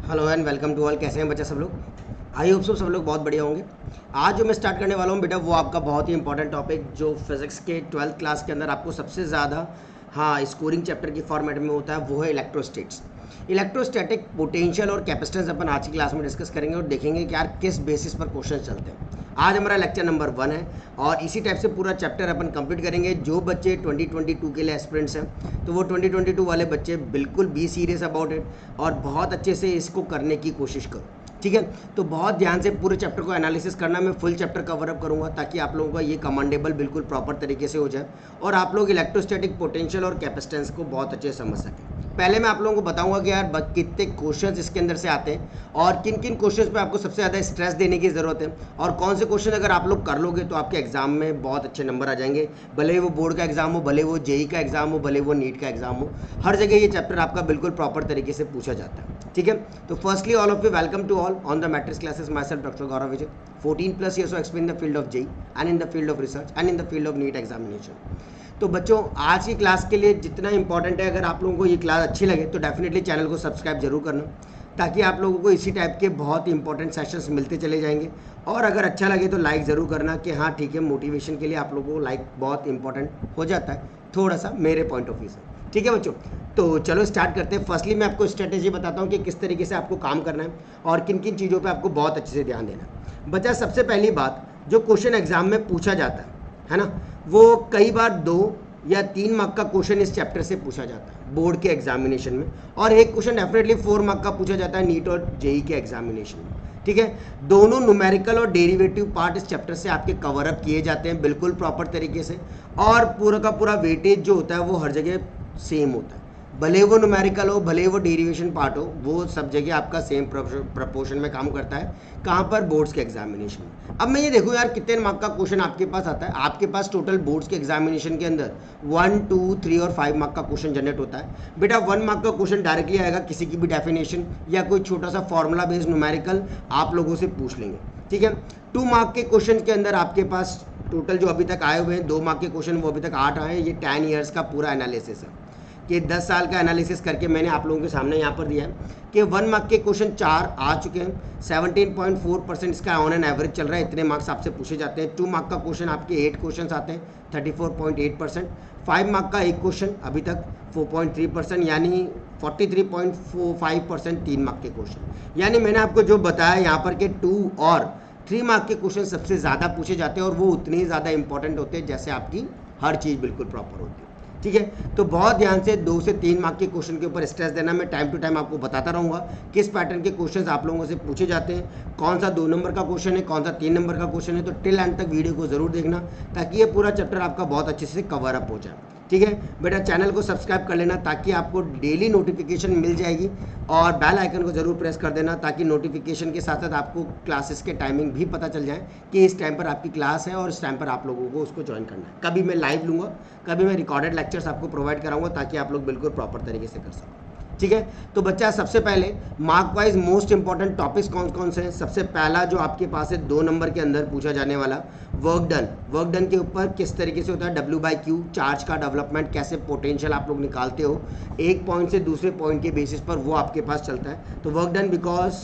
Hello and welcome to all. कैसे हैं बच्चा सब लोग? आई होप सब लोग बहुत बढ़िया होंगे। आज जो मैं स्टार्ट करने वाला हूँ बेटा वो आपका बहुत ही इंपॉर्टेंट टॉपिक जो फिजिक्स के 12th क्लास के अंदर आपको सबसे ज़्यादा स्कोरिंग चैप्टर की फॉर्मेट में होता है, वो है इलेक्ट्रोस्टेट्स। इलेक्ट्रोस्टैटिक पोटेंशियल और कैपेसिटेंस अपन आज की क्लास में डिस्कस करेंगे और देखेंगे कि यार किस बेसिस पर क्वेश्चन चलते हैं। आज हमारा लेक्चर नंबर 1 है और इसी टाइप से पूरा चैप्टर अपन कंप्लीट करेंगे। जो बच्चे 2022 के लिए एस्पिरेंट्स हैं तो वो 2022 वाले बच्चे बिल्कुल बी सीरियस अबाउट इट और बहुत अच्छे से इसको करने की कोशिश करो, ठीक है। तो बहुत ध्यान से पूरे चैप्टर को एनालिसिस करना। मैं फुल चैप्टर कवर अप करूंगा ताकि आप लोगों का ये कमांडेबल बिल्कुल प्रॉपर तरीके से हो जाए और आप लोग इलेक्ट्रोस्टैटिक पोटेंशियल और कैपेसिटेंस को बहुत अच्छे से समझ सकें। पहले मैं आप लोगों को बताऊंगा कि यार कितने क्वेश्चंस इसके अंदर से आते हैं और किन किन क्वेश्चंस पे आपको सबसे ज़्यादा स्ट्रेस देने की ज़रूरत है और कौन से क्वेश्चन अगर आप लोग कर लोगे तो आपके एग्जाम में बहुत अच्छे नंबर आ जाएंगे। भले ही वो बोर्ड का एग्जाम हो, भले वो जेई का एग्जाम हो, भले वो नीट का एग्जाम हो, हर जगह ये चैप्टर आपका बिल्कुल प्रॉपर तरीके से पूछा जाता है, ठीक है। तो firstly all of you welcome to all on the matrix classes. Myself doctor Gaurav Vijay, 14+ years of experience in the field of JEE and in the field of research and in the field of NEET examination। तो बच्चों आज की class के लिए जितना important है, अगर आप लोगों को ये क्लास अच्छी लगे तो डेफिनेटली चैनल को सब्सक्राइब जरूर करना ताकि आप लोगों को इसी टाइप के बहुत इंपॉर्टेंट सेशंस मिलते चले जाएंगे। और अगर अच्छा लगे तो लाइक ज़रूर करना कि हाँ ठीक है, मोटिवेशन के लिए आप लोगों को लाइक बहुत इंपॉर्टेंट हो जाता है थोड़ा सा मेरे पॉइंट ऑफ व्यू से, ठीक है बच्चों। तो चलो स्टार्ट करते हैं। फर्स्टली मैं आपको स्ट्रेटेजी बताता हूँ कि किस तरीके से आपको काम करना है और किन किन चीज़ों पे आपको बहुत अच्छे से ध्यान देना है। बच्चा सबसे पहली बात, जो क्वेश्चन एग्जाम में पूछा जाता है ना, वो कई बार 2 या 3 मार्क का क्वेश्चन इस चैप्टर से पूछा जाता है बोर्ड के एग्जामिनेशन में और एक क्वेश्चन डेफिनेटली 4 मार्क का पूछा जाता है नीट और जेई के एग्जामिनेशन में, ठीक है। दोनों न्यूमेरिकल और डेरिवेटिव पार्ट इस चैप्टर से आपके कवर अप किए जाते हैं बिल्कुल प्रॉपर तरीके से और पूरा का पूरा वेटेज जो होता है वो हर जगह सेम होता है। भले वो न्यूमेरिकल हो, भले वो डेरिवेशन पार्ट हो, वो सब जगह आपका सेम प्रपोर्शन में काम करता है। कहाँ पर? बोर्ड्स के एग्जामिनेशन में। अब मैं ये देखूँ यार कितने मार्क का क्वेश्चन आपके पास आता है। आपके पास टोटल बोर्ड्स के एग्जामिनेशन के अंदर 1, 2, 3 और 5 मार्क का क्वेश्चन जनरेट होता है। बेटा 1 मार्क का क्वेश्चन डायरेक्टली आएगा, किसी की भी डेफिनेशन या कोई छोटा सा फॉर्मूला बेस्ड न्यूमेरिकल आप लोगों से पूछ लेंगे, ठीक है। 2 मार्क के क्वेश्चन के अंदर आपके पास टोटल जो अभी तक आए हुए हैं 2 मार्क के क्वेश्चन वो अभी तक 8 आए हैं। ये 10 ईयर्स का पूरा एनालिसिस है कि 10 साल का एनालिसिस करके मैंने आप लोगों के सामने यहाँ पर दिया है कि 1 मार्क के क्वेश्चन 4 आ चुके हैं। 17.4% इसका ऑन एन एवरेज चल रहा है, इतने मार्क्स आपसे पूछे जाते हैं। 2 मार्क का क्वेश्चन आपके 8 क्वेश्चन आते हैं, 34.8%। 5 मार्क का एक क्वेश्चन अभी तक 4.3%, यानी 43.45% 3 मार्क के क्वेश्चन। यानी मैंने आपको जो बताया यहाँ पर कि 2 और 3 मार्क के क्वेश्चन सबसे ज़्यादा पूछे जाते हैं और वो उतने ही ज़्यादा इंपॉर्टेंट होते हैं जैसे आपकी हर चीज़ बिल्कुल प्रॉपर होती है, ठीक है। तो बहुत ध्यान से 2 से 3 मार्क के क्वेश्चन के ऊपर स्ट्रेस देना। मैं टाइम टू टाइम आपको बताता रहूँगा किस पैटर्न के क्वेश्चंस आप लोगों से पूछे जाते हैं, कौन सा 2 नंबर का क्वेश्चन है, कौन सा 3 नंबर का क्वेश्चन है। तो टिल एंड तक वीडियो को जरूर देखना ताकि ये पूरा चैप्टर आपका बहुत अच्छे से कवर अप हो जाए, ठीक है। बेटा चैनल को सब्सक्राइब कर लेना ताकि आपको डेली नोटिफिकेशन मिल जाएगी और बेल आइकन को जरूर प्रेस कर देना ताकि नोटिफिकेशन के साथ साथ आपको क्लासेस के टाइमिंग भी पता चल जाए कि इस टाइम पर आपकी क्लास है और इस टाइम पर आप लोगों को उसको ज्वाइन करना है। कभी मैं लाइव लूँगा, कभी मैं रिकॉर्डेड लेक्चर्स आपको प्रोवाइड कराऊंगा ताकि आप लोग बिल्कुल प्रॉपर तरीके से कर सकें, ठीक है। तो बच्चा सबसे पहले mark wise most important topics कौन कौन से हैं। सबसे पहला जो आपके पास है 2 नंबर के अंदर पूछा जाने वाला वर्क डन। वर्क डन के ऊपर किस तरीके से होता है W/Q, चार्ज का डेवलपमेंट, कैसे पोटेंशियल आप लोग निकालते हो एक पॉइंट से दूसरे पॉइंट के बेसिस पर, वो आपके पास चलता है। तो work done because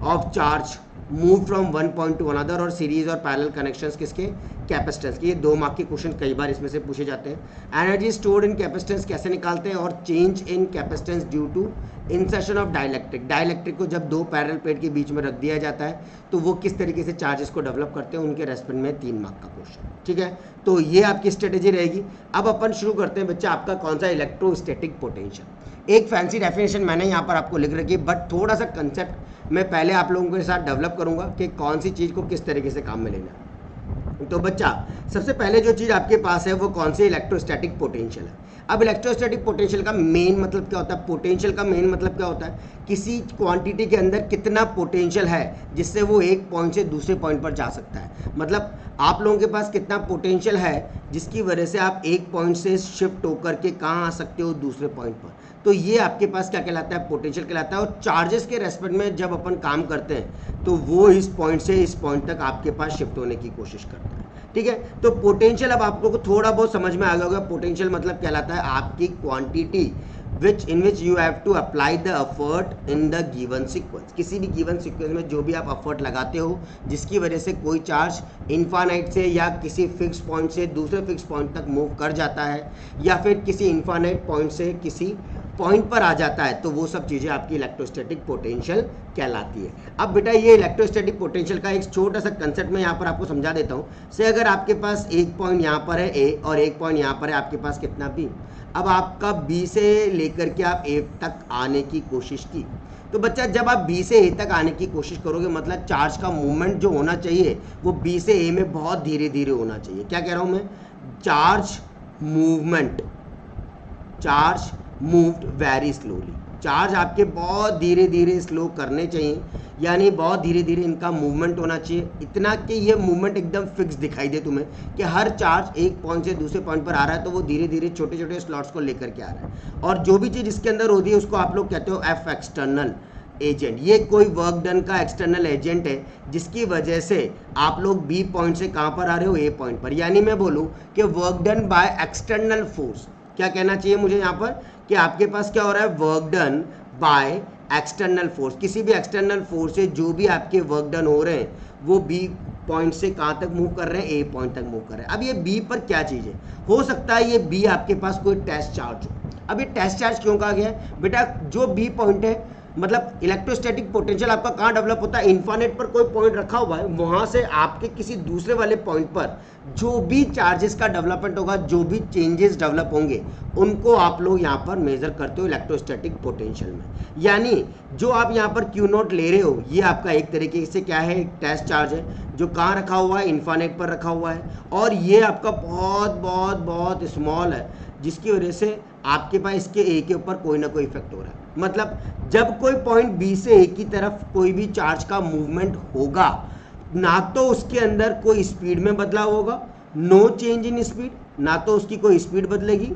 of charge move from one point to another और सीरीज और पैरेलल कनेक्शंस किसके? कैपेसिटेंस के। ये 2 मार्क के क्वेश्चन कई बार इसमें से पूछे जाते हैं। एनर्जी स्टोर्ड इन कैपेसिटेंस कैसे निकालते हैं और change in capacitance due to insertion of dielectric. Dielectric को जब 2 पैरेलल प्लेट के बीच में रख दिया जाता है तो वो किस तरीके से चार्जेस को डेवलप करते हैं, उनके रेस्पेक्ट में 3 मार्क का क्वेश्चन, ठीक है। तो ये आपकी स्ट्रेटेजी रहेगी। अब अपन शुरू करते हैं बच्चा आपका कौन सा? Electrostatic potential. एक फैंसी डेफिनेशन मैंने यहाँ पर आपको लिख रखी है बट थोड़ा सा कंसेप्ट मैं पहले आप लोगों के साथ डेवलप करूंगा कि कौन सी चीज़ को किस तरीके से काम में लेना है। तो बच्चा सबसे पहले जो चीज़ आपके पास है वो कौन सी? इलेक्ट्रोस्टैटिक पोटेंशियल है। अब इलेक्ट्रोस्टैटिक पोटेंशियल का मेन मतलब क्या होता है? पोटेंशियल का मेन मतलब क्या होता है? किसी क्वांटिटी के अंदर कितना पोटेंशियल है जिससे वो एक पॉइंट से दूसरे पॉइंट पर जा सकता है। मतलब आप लोगों के पास कितना पोटेंशियल है जिसकी वजह से आप एक पॉइंट से शिफ्ट होकर के कहाँ आ सकते हो? दूसरे पॉइंट पर। तो ये आपके पास क्या कहलाता है? पोटेंशियल कहलाता है। और चार्जेस के रेस्पेक्ट में जब अपन काम करते हैं तो वो इस पॉइंट से इस पॉइंट तक आपके पास शिफ्ट होने की कोशिश करता है, ठीक है। तो पोटेंशियल अब आप लोगों को थोड़ा बहुत समझ में आ गया होगा। पोटेंशियल मतलब कहलाता है आपकी quantity which you have to apply the effort in the given sequence. किसी भी गिवन सीक्वेंस में जो भी आप एफर्ट लगाते हो जिसकी वजह से कोई चार्ज इनफाइनाइट से या किसी फिक्स पॉइंट से दूसरे फिक्स पॉइंट तक मूव कर जाता है या फिर किसी इनफाइनाइट पॉइंट से किसी पॉइंट पर आ जाता है, तो वो सब चीज़ें आपकी इलेक्ट्रोस्टैटिक पोटेंशियल कहलाती है। अब बेटा ये इलेक्ट्रोस्टैटिक पोटेंशियल का एक छोटा सा कंसेप्ट मैं यहाँ पर आपको समझा देता हूँ। से अगर आपके पास एक पॉइंट यहाँ पर है ए और एक पॉइंट यहाँ पर है आपके पास कितना बी, अब आपका बी से लेकर के आप ए तक आने की कोशिश की, तो बच्चा जब आप बी से ए तक आने की कोशिश करोगे मतलब चार्ज का मूवमेंट जो होना चाहिए वो बी से ए में बहुत धीरे धीरे होना चाहिए। क्या कह रहा हूँ मैं, charge movement, charge moved very slowly, charge आपके बहुत धीरे धीरे स्लो करने चाहिए, यानी बहुत धीरे धीरे इनका मूवमेंट होना चाहिए, इतना कि ये मूवमेंट एकदम फिक्स दिखाई दे तुम्हें कि हर चार्ज एक पॉइंट से दूसरे पॉइंट पर आ रहा है तो वो धीरे धीरे छोटे छोटे स्लॉट्स को लेकर के आ रहा है। और जो भी चीज़ इसके अंदर होती है उसको आप लोग कहते हो एफ एक्सटर्नल एजेंट। ये कोई वर्क डन का एक्सटर्नल एजेंट है जिसकी वजह से आप लोग बी पॉइंट से कहाँ पर आ रहे हो, ए पॉइंट पर। यानी मैं बोलूँ कि work done by external force, क्या कहना चाहिए मुझे यहाँ पर कि आपके पास क्या हो रहा है, work done by external force. किसी भी एक्सटर्नल फोर्स से जो भी आपके वर्क डन हो रहे हैं वो बी पॉइंट से कहाँ तक मूव कर रहे हैं, ए पॉइंट तक मूव कर रहे हैं। अब ये बी पर क्या चीज़ है, हो सकता है ये बी आपके पास कोई टेस्ट चार्ज हो। अब ये टेस्ट चार्ज क्यों कहा गया है बेटा, जो बी पॉइंट है मतलब इलेक्ट्रोस्टैटिक पोटेंशियल आपका कहाँ डेवलप होता है, इन्फाइनाइट पर कोई पॉइंट रखा हुआ है, वहाँ से आपके किसी दूसरे वाले पॉइंट पर जो भी चार्जेस का डेवलपमेंट होगा, जो भी चेंजेस डेवलप होंगे, उनको आप लोग यहाँ पर मेजर करते हो इलेक्ट्रोस्टैटिक पोटेंशियल में। यानी जो आप यहाँ पर क्यू नॉट ले रहे हो ये आपका एक तरीके से क्या है, एक टेस्ट चार्ज है जो कहाँ रखा हुआ है, इन्फाइनाइट पर रखा हुआ है, और ये आपका बहुत बहुत बहुत स्मॉल है जिसकी वजह से आपके पास इसके ए के ऊपर कोई ना कोई इफेक्ट हो रहा है। मतलब जब कोई पॉइंट बी से ए की तरफ कोई भी चार्ज का मूवमेंट होगा, ना तो उसके अंदर कोई स्पीड में बदलाव होगा, नो चेंज इन स्पीड, ना तो उसकी कोई स्पीड बदलेगी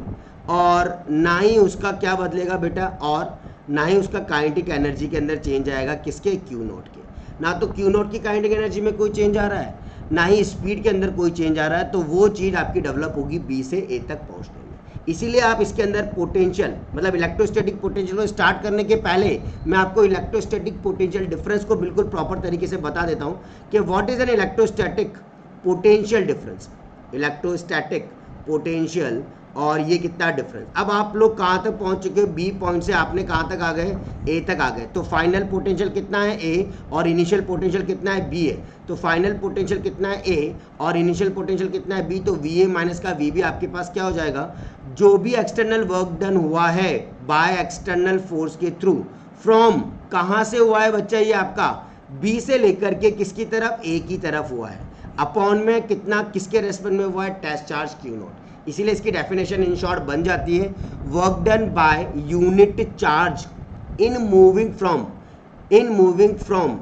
और ना ही उसका क्या बदलेगा बेटा, और ना ही उसका काइनेटिक एनर्जी के अंदर चेंज आएगा, किसके, क्यू नॉट के। ना तो क्यू नॉट की काइनेटिक एनर्जी में कोई चेंज आ रहा है, ना ही स्पीड के अंदर कोई चेंज आ रहा है, तो वो चीज़ आपकी डेवलप होगी बी से ए तक पहुँचने में। इसीलिए आप इसके अंदर पोटेंशियल मतलब इलेक्ट्रोस्टैटिक पोटेंशियल को स्टार्ट करने के पहले मैं आपको इलेक्ट्रोस्टैटिक पोटेंशियल डिफरेंस को बिल्कुल प्रॉपर तरीके से बता देता हूं कि what is an electrostatic potential difference, electrostatic potential और ये कितना डिफरेंस। अब आप लोग कहाँ तक पहुँच चुके हो, बी पॉइंट से आपने कहाँ तक आ गए, ए तक आ गए, तो फाइनल पोटेंशियल कितना है, ए, और इनिशियल पोटेंशियल कितना है, बी है। तो फाइनल पोटेंशियल कितना है, ए, और इनिशियल पोटेंशियल कितना है, बी, तो वी ए माइनस का वी बी आपके पास क्या हो जाएगा, जो भी एक्सटर्नल वर्क डन हुआ है बाय एक्सटर्नल फोर्स के थ्रू, फ्रॉम कहाँ से हुआ है बच्चा, ये आपका बी से लेकर के किसकी तरफ, ए की तरफ हुआ है, अपॉन में कितना किसके रेस्पेक्ट में हुआ है, टेस्ट चार्ज क्यू नॉट। इसीलिए इसकी डेफिनेशन इन शॉर्ट बन जाती है, work done by unit charge in moving from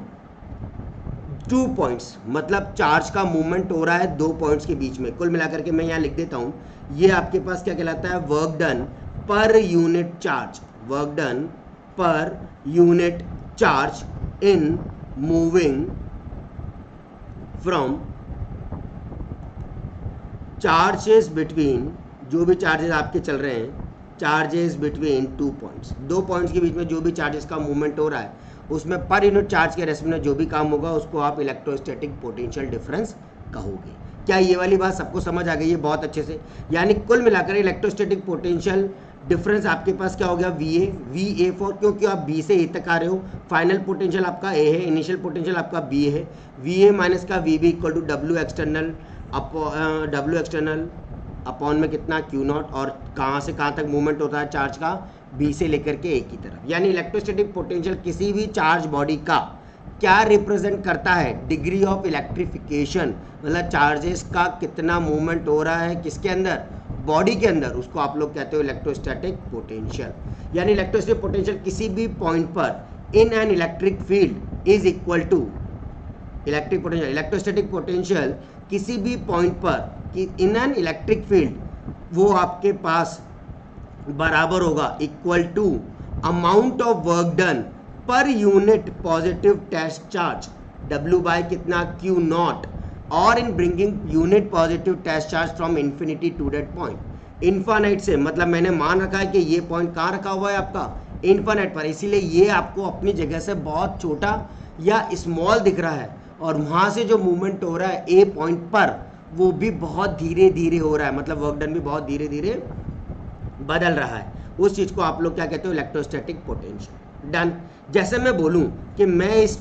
two points, मतलब चार्ज का मूवमेंट हो रहा है दो पॉइंट्स के बीच में। कुल मिलाकर के मैं यहाँ लिख देता हूँ, ये आपके पास क्या कहलाता है, work done per unit charge, work done per unit charge in moving from charges between, जो भी चार्जेस आपके चल रहे हैं, चार्जेस बिटवीन टू पॉइंट्स, दो पॉइंट्स के बीच में जो भी चार्जेस का मूवमेंट हो रहा है उसमें पर यूनिट चार्ज के रेस्पेक्ट में जो भी काम होगा उसको आप इलेक्ट्रोस्टैटिक पोटेंशियल डिफरेंस कहोगे। क्या ये वाली बात सबको समझ आ गई है बहुत अच्छे से। यानी कुल मिलाकर इलेक्ट्रोस्टैटिक पोटेंशियल डिफरेंस आपके पास क्या हो गया, वी ए फॉर, क्योंकि आप बी से ए तक आ रहे हो, फाइनल पोटेंशियल आपका ए है, इनिशियल पोटेंशियल आपका बी है, वी ए माइनस का V B equal to W external upon में कितना, क्यू नॉट, और कहाँ से कहाँ तक मूवमेंट होता है चार्ज का, बी से लेकर के ए की तरफ। यानी इलेक्ट्रोस्टैटिक पोटेंशियल किसी भी चार्ज बॉडी का क्या रिप्रेजेंट करता है, डिग्री ऑफ इलेक्ट्रिफिकेशन, मतलब चार्जेस का कितना मूवमेंट हो रहा है किसके अंदर, बॉडी के अंदर, उसको आप लोग कहते हो इलेक्ट्रोस्टैटिक पोटेंशियल। यानी इलेक्ट्रोस्टैटिक पोटेंशियल किसी भी पॉइंट पर in an electric field is equal to electric potential, electrostatic potential किसी भी पॉइंट पर कि इन एन इलेक्ट्रिक फील्ड वो आपके पास बराबर होगा equal to amount of work done per unit positive test charge, W by कितना, क्यू नॉट, और in bringing unit positive test charge from infinity to that point. Infinite से, मतलब मैंने मान रखा है कि ये पॉइंट कहाँ रखा हुआ है आपका इन्फानाइट पर, इसीलिए ये आपको अपनी जगह से बहुत छोटा या स्मॉल दिख रहा है, और वहाँ से जो मूवमेंट हो रहा है ए पॉइंट पर वो भी बहुत धीरे धीरे हो रहा है, मतलब वर्क डन भी बहुत धीरे धीरे बदल रहा है। उस चीज़ को आप लोग क्या कहते हो, इलेक्ट्रोस्टैटिक पोटेंशियल। डन। जैसे मैं बोलूँ कि मैं इस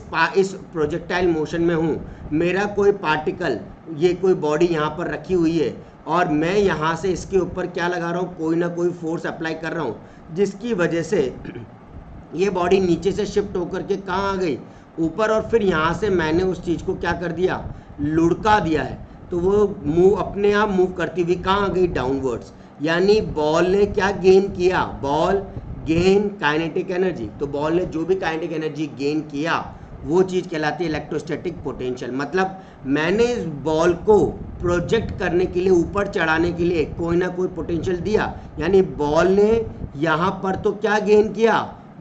प्रोजेक्टाइल मोशन में हूँ, मेरा कोई पार्टिकल, ये कोई बॉडी यहाँ पर रखी हुई है, और मैं यहाँ से इसके ऊपर क्या लगा रहा हूँ, कोई ना कोई फोर्स अप्लाई कर रहा हूँ, जिसकी वजह से ये बॉडी नीचे से शिफ्ट होकर के कहाँ आ गई, ऊपर, और फिर यहाँ से मैंने उस चीज़ को क्या कर दिया, लुढ़का दिया है, तो वो मूव अपने आप मूव करती हुई कहाँ आ गई, डाउनवर्ड्स। यानी बॉल ने क्या गेन किया, बॉल गेन काइनेटिक एनर्जी, तो बॉल ने जो भी काइनेटिक एनर्जी गेन किया वो चीज़ कहलाती है इलेक्ट्रोस्टैटिक पोटेंशियल। मतलब मैंने इस बॉल को प्रोजेक्ट करने के लिए, ऊपर चढ़ाने के लिए कोई ना कोई पोटेंशियल दिया, यानी बॉल ने यहाँ पर तो क्या गेन किया,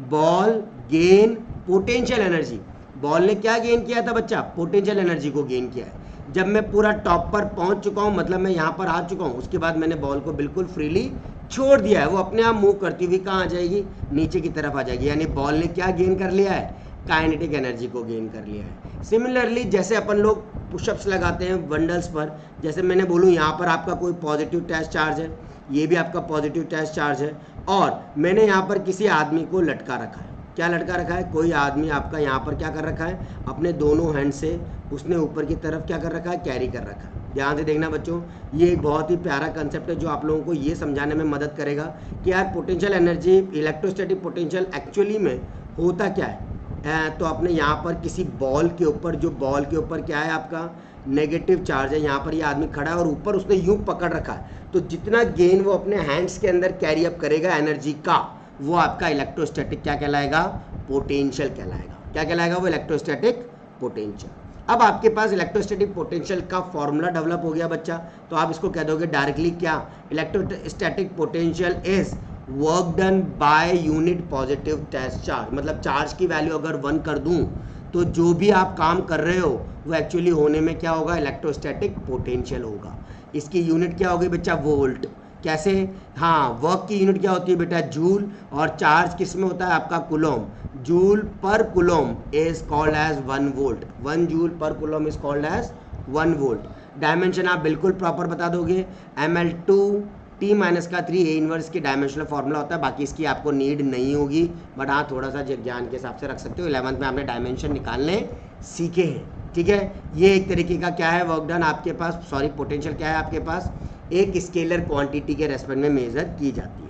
ball gain potential energy. Ball ने क्या गेन किया था बच्चा, पोटेंशियल एनर्जी को गेन किया है। जब मैं पूरा टॉप पर पहुंच चुका हूं, मतलब मैं यहाँ पर आ चुका हूं, उसके बाद मैंने बॉल को बिल्कुल फ्रीली छोड़ दिया है, वो अपने आप मूव करती हुई कहाँ आ जाएगी, नीचे की तरफ आ जाएगी। यानी बॉल ने क्या गेन कर लिया है, काइनेटिक एनर्जी को गेन कर लिया है। सिमिलरली जैसे अपन लोग पुशअप्स लगाते हैं बंडल्स पर, जैसे मैंने बोलूँ यहाँ पर आपका कोई पॉजिटिव टेस्ट चार्ज है, ये भी आपका पॉजिटिव टेस्ट चार्ज है, और मैंने यहाँ पर किसी आदमी को लटका रखा है। क्या लटका रखा है, कोई आदमी आपका यहाँ पर क्या कर रखा है, अपने दोनों हैंड से उसने ऊपर की तरफ क्या कर रखा है, कैरी कर रखा है। ध्यान से देखना बच्चों, ये एक बहुत ही प्यारा कंसेप्ट है जो आप लोगों को ये समझाने में मदद करेगा कि यार potential energy, electrostatic potential actually में होता क्या है। तो अपने यहाँ पर किसी बॉल के ऊपर, जो बॉल के ऊपर क्या है आपका नेगेटिव चार्ज है, यहाँ पर ये आदमी खड़ा है और ऊपर उसने यूं पकड़ रखा है, तो जितना गेन वो अपने हैंड्स के अंदर कैरी अप करेगा एनर्जी का, वो आपका इलेक्ट्रोस्टैटिक क्या कहलाएगा, पोटेंशियल कहलाएगा। क्या कहलाएगा, वो इलेक्ट्रोस्टैटिक पोटेंशियल। अब आपके पास इलेक्ट्रोस्टैटिक पोटेंशियल का फॉर्मूला डेवलप हो गया बच्चा, तो आप इसको कह दोगे डायरेक्टली क्या, electrostatic potential is work done by unit positive test charge. मतलब चार्ज की वैल्यू अगर 1 कर दूं तो जो भी आप काम कर रहे हो वो एक्चुअली होने में क्या होगा, इलेक्ट्रोस्टैटिक पोटेंशियल होगा। इसकी यूनिट क्या होगी बच्चा, वोल्ट। कैसे, हाँ, वर्क की यूनिट क्या होती है बेटा, जूल, और चार्ज किस में होता है आपका, coulomb. Joule per coulomb is called as 1 volt, 1 joule per coulomb is called as 1 volt. Dimension आप बिल्कुल प्रॉपर बता दोगे, ml2 T-3 A इनवर्स की डायमेंशनल फॉर्मूला होता है, बाकी इसकी आपको नीड नहीं होगी, बट हाँ थोड़ा सा ज्ञान के हिसाब से रख सकते हो। 11th में आपने डायमेंशन निकालने सीखे हैं, ठीक है। ये एक तरीके का क्या है, वर्क डन आपके पास, सॉरी पोटेंशियल क्या है आपके पास, एक स्केलर क्वांटिटी के रेस्पेक्ट में मेजर की जाती है।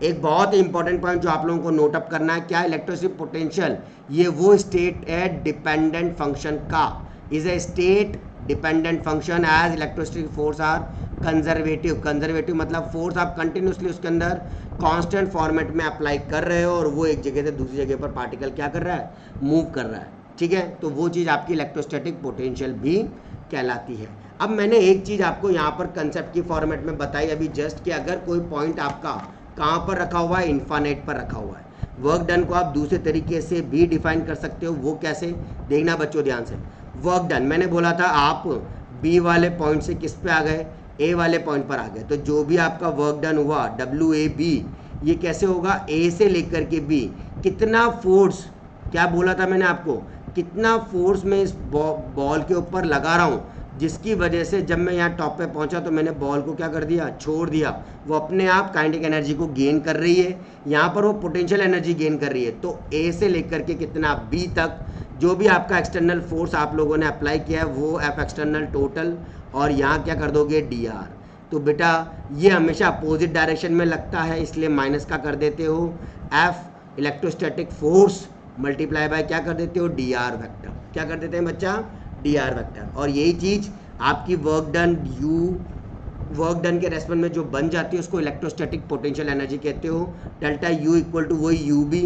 एक बहुत ही इंपॉर्टेंट पॉइंट जो आप लोगों को नोट अप करना है, क्या इलेक्ट्रोस्टैटिक पोटेंशियल, ये वो स्टेट है डिपेंडेंट फंक्शन का, is a state dependent function as electrostatic force are conservative. Conservative मतलब फोर्स आप कंटिन्यूसली उसके अंदर कांस्टेंट फॉर्मेट में अप्लाई कर रहे हो, और वो एक जगह से दूसरी जगह पर पार्टिकल क्या कर रहा है, मूव कर रहा है, ठीक है। तो वो चीज़ आपकी इलेक्ट्रोस्टैटिक पोटेंशियल भी कहलाती है। अब मैंने एक चीज़ आपको यहाँ पर कंसेप्ट की फॉर्मेट में बताई अभी जस्ट, कि अगर कोई पॉइंट आपका कहाँ पर रखा हुआ है, इन्फानाइट पर रखा हुआ है, वर्क डन को आप दूसरे तरीके से भी डिफाइन कर सकते हो। वो कैसे, देखना बच्चों ध्यान से। वर्क डन मैंने बोला था, आप बी वाले पॉइंट से किस पे आ गए, ए वाले पॉइंट पर आ गए, तो जो भी आपका वर्क डन हुआ WAB, ये कैसे होगा, ए से लेकर के बी, कितना फोर्स, क्या बोला था मैंने आपको, कितना फोर्स मैं इस बॉल के ऊपर लगा रहा हूँ, जिसकी वजह से जब मैं यहाँ टॉप पे पहुँचा तो मैंने बॉल को क्या कर दिया, छोड़ दिया, वो अपने आप काइनेटिक एनर्जी को गेन कर रही है, यहाँ पर वो पोटेंशियल एनर्जी गेन कर रही है। तो ए से लेकर के कितना बी तक जो भी आपका एक्सटर्नल फोर्स आप लोगों ने अप्लाई किया है वो एफ एक्सटर्नल टोटल, और यहाँ क्या कर दोगे DR। तो बेटा ये हमेशा अपोजिट डायरेक्शन में लगता है, इसलिए माइनस का कर देते हो, F electrostatic force multiply by क्या कर देते हो, DR वेक्टर। क्या कर देते हैं बच्चा, DR वेक्टर। और यही चीज़ आपकी वर्क डन के रेस्पेक्ट में जो बन जाती है उसको इलेक्ट्रोस्टैटिक पोटेंशियल एनर्जी कहते हो। डेल्टा U इक्वल टू वही UB,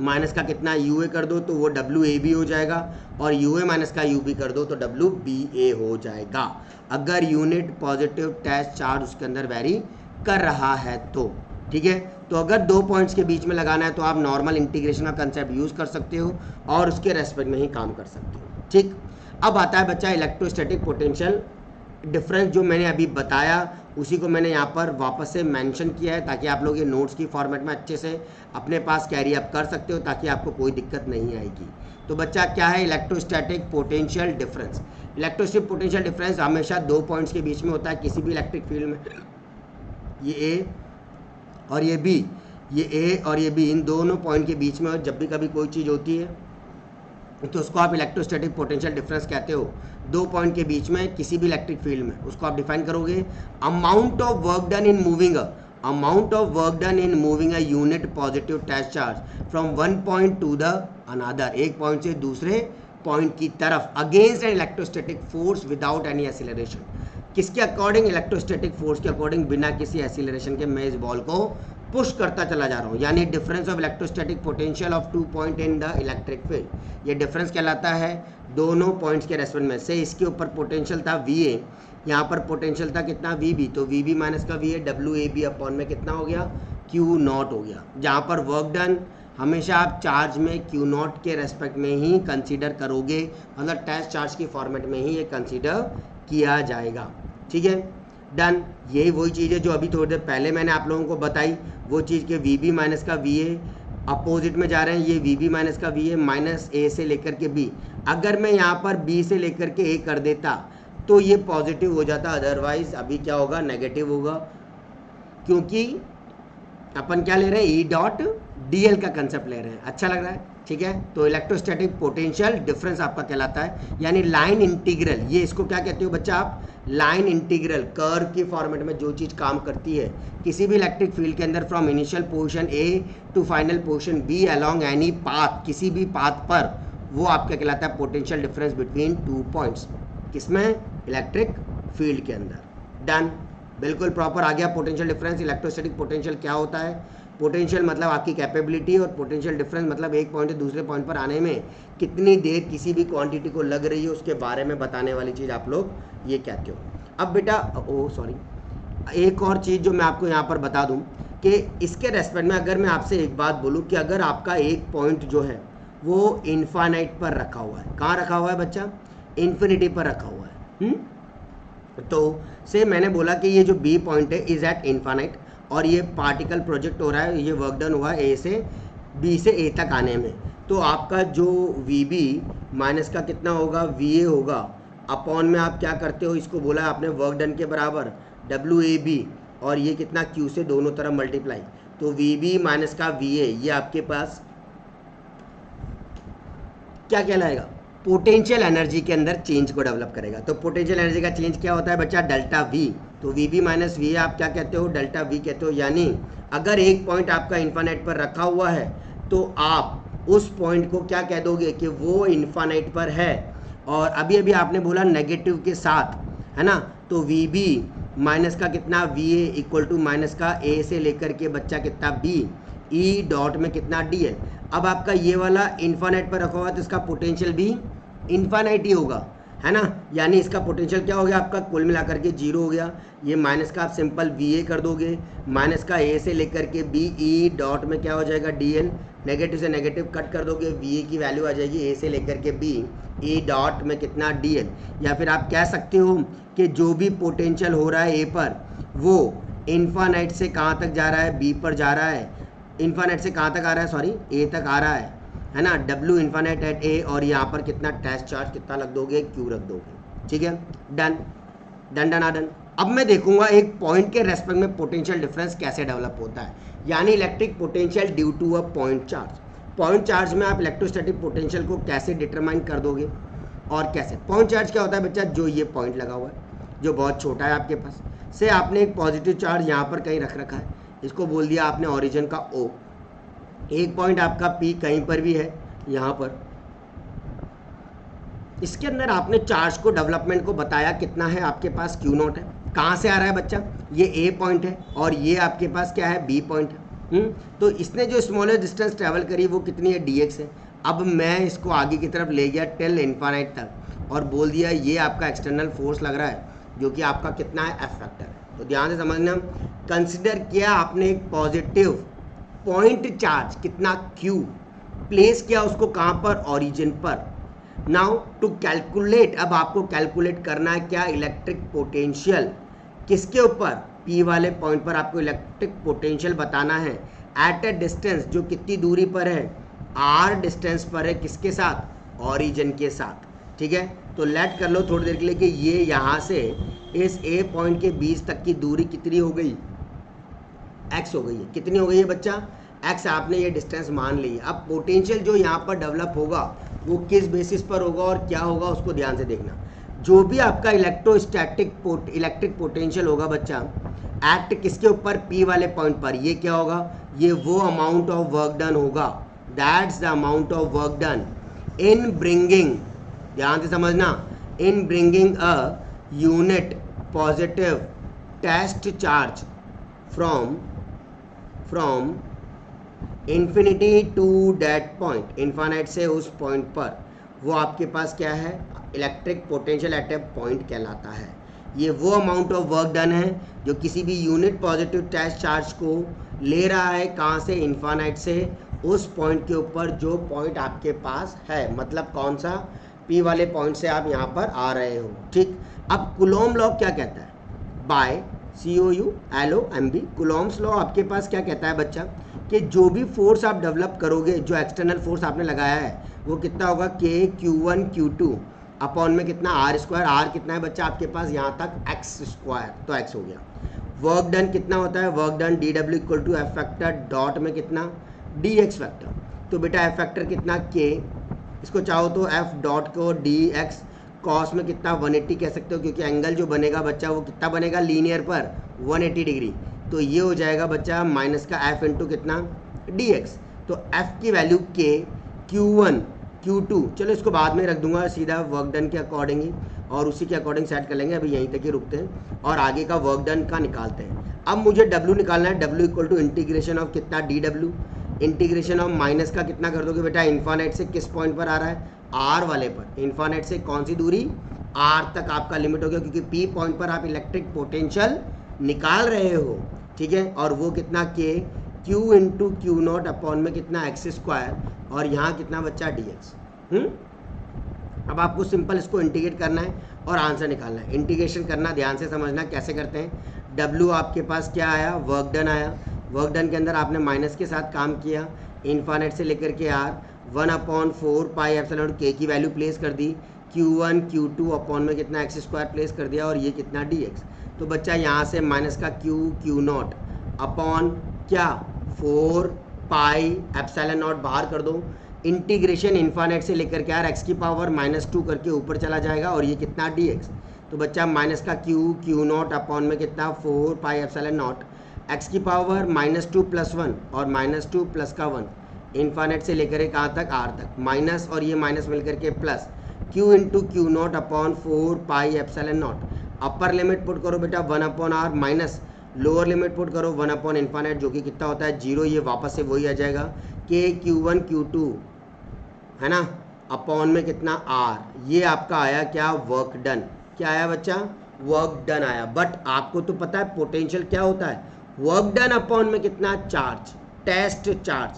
माइनस का कितना UA कर दो तो वो WAB हो जाएगा, और UA माइनस का UB कर दो तो WBA हो जाएगा, अगर यूनिट पॉजिटिव टेस्ट चार्ज उसके अंदर वेरी कर रहा है तो, ठीक है। तो अगर दो पॉइंट्स के बीच में लगाना है तो आप नॉर्मल इंटीग्रेशन का कंसेप्ट यूज़ कर सकते हो और उसके रेस्पेक्ट में ही काम कर सकते हो, ठीक। अब आता है बच्चा इलेक्ट्रोस्टैटिक पोटेंशियल डिफरेंस, जो मैंने अभी बताया उसी को मैंने यहाँ पर वापस से मेंशन किया है ताकि आप लोग ये नोट्स की फॉर्मेट में अच्छे से अपने पास कैरी अप कर सकते हो ताकि आपको कोई दिक्कत नहीं आएगी। तो बच्चा क्या है electrostatic potential difference. Electrostatic potential difference हमेशा 2 पॉइंट्स के बीच में होता है किसी भी इलेक्ट्रिक फील्ड में। ये ए और ये बी, ये ए और ये बी, इन दोनों पॉइंट के बीच में जब भी कभी कोई चीज़ होती है तो उसको आप इलेक्ट्रोस्टैटिक पोटेंशियल डिफरेंस कहते हो। 2 पॉइंट के बीच में किसी भी इलेक्ट्रिक फील्ड में उसको आप डिफाइन करोगे amount of work done in moving a unit positive test charge from one point to the another, एक पॉइंट से दूसरे पॉइंट की तरफ against an electrostatic force without any acceleration. किसके अकॉर्डिंग? इलेक्ट्रोस्टैटिक फोर्स के अकॉर्डिंग, बिना किसी एक्सीलरेशन के मैं इस बॉल को पुश करता चला जा रहा हूँ, यानी difference of electrostatic potential of 2 point in the electric field. ये डिफरेंस कहलाता है दोनों पॉइंट्स के रेस्पेक्ट में। से इसके ऊपर पोटेंशियल था VA, यहाँ पर पोटेंशियल था कितना VB, तो VB माइनस का VA WAB अपॉन में कितना हो गया Q0 हो गया। जहाँ पर वर्क डन हमेशा आप चार्ज में Q0 के रेस्पेक्ट में ही कंसीडर करोगे, मतलब टैच चार्ज की फॉर्मेट में ही ये कंसीडर किया जाएगा। ठीक है, डन। यही वही चीज़ है जो अभी थोड़ी देर पहले मैंने आप लोगों को बताई, वो चीज़ के VB माइनस का VA अपोजिट में जा रहे हैं। ये VB माइनस का VA माइनस A से लेकर के B, अगर मैं यहाँ पर B से लेकर के A कर देता तो ये पॉजिटिव हो जाता, अदरवाइज अभी क्या होगा नेगेटिव होगा, क्योंकि अपन क्या ले रहे हैं E.dl का कंसेप्ट ले रहे हैं। अच्छा लग रहा है? ठीक है, तो इलेक्ट्रोस्टैटिक पोटेंशियल डिफरेंस आपका कहलाता है, यानी लाइन इंटीग्रल। ये इसको क्या कहते हो बच्चा आप? Line integral. कर्व की फॉर्मेट में जो चीज़ काम करती है किसी भी इलेक्ट्रिक फील्ड के अंदर from initial position A to final position B along any path, किसी भी पाथ पर, वो आपका कहलाता है पोटेंशियल डिफरेंस बिटवीन 2 पॉइंट्स। किसमें? इलेक्ट्रिक फील्ड के अंदर। डन, बिल्कुल प्रॉपर आ गया पोटेंशियल डिफरेंस। इलेक्ट्रोस्टैटिक पोटेंशियल क्या होता है? पोटेंशियल मतलब आपकी कैपेबिलिटी, और पोटेंशियल डिफरेंस मतलब एक पॉइंट से दूसरे पॉइंट पर आने में कितनी देर किसी भी क्वांटिटी को लग रही है उसके बारे में बताने वाली चीज़ आप लोग ये कहते हो। अब बेटा एक और चीज़ जो मैं आपको यहाँ पर बता दूँ कि इसके रेस्पेक्ट में अगर मैं आपसे एक बात बोलूँ कि अगर आपका एक पॉइंट जो है वो इन्फानाइट पर रखा हुआ है, कहाँ रखा हुआ है बच्चा? इन्फिनिटी पर रखा हुआ है। तो से मैंने बोला कि ये जो B पॉइंट है इज एट इन्फानाइट, और ये पार्टिकल प्रोजेक्ट हो रहा है, ये वर्क डन हुआ है A से B से A तक आने में, तो आपका जो VB माइनस का कितना होगा VA होगा, अपॉन में आप क्या करते हो, इसको बोला आपने वर्क डन के बराबर WAB, और ये कितना Q से दोनों तरफ मल्टीप्लाई, तो VB माइनस का VA ये आपके पास क्या कहलाएगा? पोटेंशियल एनर्जी के अंदर चेंज को डेवलप करेगा। तो पोटेंशियल एनर्जी का चेंज क्या होता है बच्चा? Delta V। तो VB माइनस VA आप क्या कहते हो? डेल्टा V कहते हो। यानी अगर एक पॉइंट आपका इन्फानाइट पर रखा हुआ है तो आप उस पॉइंट को क्या कह दोगे कि वो इन्फानाइट पर है, और अभी अभी आपने बोला नेगेटिव के साथ, है ना, तो VB माइनस का कितना VA इक्वल टू माइनस का A से लेकर के बच्चा कितना B E डॉट में कितना DL। अब आपका ये वाला इन्फानाइट पर रखा हुआ है तो इसका पोटेंशियल भी इन्फानाइट ही होगा, है ना, यानी इसका पोटेंशियल क्या हो गया आपका? कुल मिलाकर के 0 हो गया। ये माइनस का आप सिंपल VA कर दोगे, माइनस का A से लेकर के B E डॉट में क्या हो जाएगा DL, नेगेटिव से नेगेटिव कट कर दोगे, VA की वैल्यू आ जाएगी A से लेकर के B E डॉट में कितना DL। या फिर आप कह सकते हो कि जो भी पोटेंशियल हो रहा है A पर वो इन्फानाइट से कहाँ तक जा रहा है? B पर जा रहा है। इन्फानाइट से कहाँ तक आ रहा है? सॉरी, A तक आ रहा है ना, W इन्फानाइट एट A, और यहाँ पर कितना टैच चार्ज कितना रख दोगे? Q रख दोगे। ठीक है, डन डन डन डन। अब मैं देखूंगा एक पॉइंट के रेस्पेक्ट में पोटेंशियल डिफरेंस कैसे डेवलप होता है, यानी electric potential due to a point charge. Point charge में आप इलेक्ट्रोस्टैटिक पोटेंशियल को कैसे डिटरमाइन कर दोगे और कैसे? पॉइंट चार्ज क्या होता है बच्चा? जो ये पॉइंट लगा हुआ है जो बहुत छोटा है आपके पास, से आपने एक पॉजिटिव चार्ज यहाँ पर कहीं रख रखा है, इसको बोल दिया आपने ओरिजिन का O। एक पॉइंट आपका P कहीं पर भी है यहाँ पर, इसके अंदर आपने चार्ज को डेवलपमेंट को बताया कितना है आपके पास? Q0 है। कहाँ से आ रहा है बच्चा? ये A पॉइंट है और ये आपके पास क्या है? B पॉइंट है। तो इसने जो स्मॉलेस्ट डिस्टेंस ट्रेवल करी वो कितनी है? dx है। अब मैं इसको आगे की तरफ ले गया टिल इन्फानाइट तक और बोल दिया ये आपका एक्सटर्नल फोर्स लग रहा है जो कि आपका कितना है? F फैक्टर है। तो ध्यान से समझना, कंसिडर किया आपने एक पॉजिटिव पॉइंट चार्ज कितना Q, प्लेस किया उसको कहाँ पर? ओरिजिन पर। नाउ टू कैलकुलेट, अब आपको कैलकुलेट करना है क्या? इलेक्ट्रिक पोटेंशियल किसके ऊपर, पी वाले पॉइंट पर आपको इलेक्ट्रिक पोटेंशियल बताना है एट अ डिस्टेंस, जो कितनी दूरी पर है, आर डिस्टेंस पर है, किसके साथ, ओरिजिन के साथ। ठीक है, तो लेट कर लो थोड़ी देर के लिए कि ये यहाँ से इस ए पॉइंट के बीच तक की दूरी कितनी हो गई, एक्स हो गई है। कितनी हो गई है बच्चा, एक्स। आपने ये डिस्टेंस मान ली है। अब पोटेंशियल जो यहाँ पर डेवलप होगा वो किस बेसिस पर होगा और क्या होगा उसको ध्यान से देखना। जो भी आपका इलेक्ट्रिक पोटेंशियल होगा बच्चा, एक्ट किसके ऊपर, पी वाले पॉइंट पर, ये क्या होगा, ये वो अमाउंट ऑफ वर्क डन होगा, that's the amount of work done in bringing, ध्यान से समझना, in bringing a unit positive test charge from infinity to that point, infinite से उस पॉइंट पर, वो आपके पास क्या है, electric potential at a point कहलाता है। ये वो अमाउंट ऑफ वर्क डन है जो किसी भी यूनिट पॉजिटिव टेस्ट चार्ज को ले रहा है, कहाँ से, इन्फानाइट से उस पॉइंट के ऊपर जो पॉइंट आपके पास है, मतलब कौन सा, पी वाले पॉइंट से आप यहाँ पर आ रहे हो। ठीक, अब कुलोम लॉ क्या कहता है, बाय COULOMB, कुलोम्स लॉ आपके पास क्या कहता है बच्चा, कि जो भी फोर्स आप डेवलप करोगे, जो एक्सटर्नल फोर्स आपने लगाया है, वो कितना होगा, KQ1 Q2 अपॉन में कितना, R², R कितना है बच्चा आपके पास यहाँ तक, x², तो x हो गया। वर्क डन कितना होता है, work done DW equal to F factor dot में कितना, dx फैक्टर, तो बेटा एफ फैक्टर कितना, k, इसको चाहो तो f डॉट को dx कॉस में कितना, 180 कह सकते हो, क्योंकि एंगल जो बनेगा बच्चा वो कितना बनेगा, लीनियर पर 180 डिग्री, तो ये हो जाएगा बच्चा माइनस का f इंटू कितना, dx। तो f की वैल्यू k, Q1 Q2, चलो इसको बाद में रख दूंगा सीधा वर्क डन के अकॉर्डिंग ही, और उसी के अकॉर्डिंग सेट कर लेंगे, अभी यहीं तक ही रुकते हैं और आगे का वर्क डन का निकालते हैं। अब मुझे W निकालना है, W equal to integration of कितना, DW, इंटीग्रेशन ऑफ माइनस का कितना कर दोगे बेटा, इन्फानाइट से किस पॉइंट पर आ रहा है, R वाले पर, इन्फानाइट से कौन सी दूरी, R तक आपका लिमिट हो गया, क्योंकि P पॉइंट पर आप इलेक्ट्रिक पोटेंशियल निकाल रहे हो। ठीक है, और वो कितना, K Q into Q0 upon में कितना, x², और यहाँ कितना बच्चा, dx। अब आपको सिंपल इसको इंटीग्रेट करना है और आंसर निकालना है। इंटीग्रेशन करना ध्यान से समझना कैसे करते हैं। W आपके पास क्या आया, वर्क डन आया, वर्क डन के अंदर आपने माइनस के साथ काम किया, इन्फानेट से लेकर के R 1/4 पाई एप्सिलॉन k की वैल्यू प्लेस कर दी, Q1 Q2 अपॉन में कितना, x² प्लेस कर दिया, और ये कितना, dx। तो बच्चा यहाँ से माइनस का Q0 अपॉन क्या, 4 पाई एप्सिलॉन नॉट बाहर कर दो, इंटीग्रेशन इन्फानेट से लेकर के x की पावर -2 करके ऊपर चला जाएगा, और ये कितना, dx। तो बच्चा माइनस का Q0 अपॉन में कितना, 4 पाई एप्सिलॉन नॉट, x की पावर -2 + 1 और -2 + का 1, इन्फानेट से लेकर कहाँ तक, R तक, माइनस और ये माइनस मिलकर के plus, Q into Q0 upon 4 pi epsilon not. Upper limit put करो बेटा 1/R, minus lower limit put करो 1 इन्फानेट, जो कि कितना होता है, 0, ये वापस से वही आ जाएगा, K Q1 Q2 है ना, अपॉन में कितना, R। ये आपका आया क्या, वर्क डन। क्या आया बच्चा, वर्क डन आया। बट आपको तो पता है पोटेंशियल क्या होता है, वर्क डन अपॉन में कितना, चार्ज, टेस्ट चार्ज।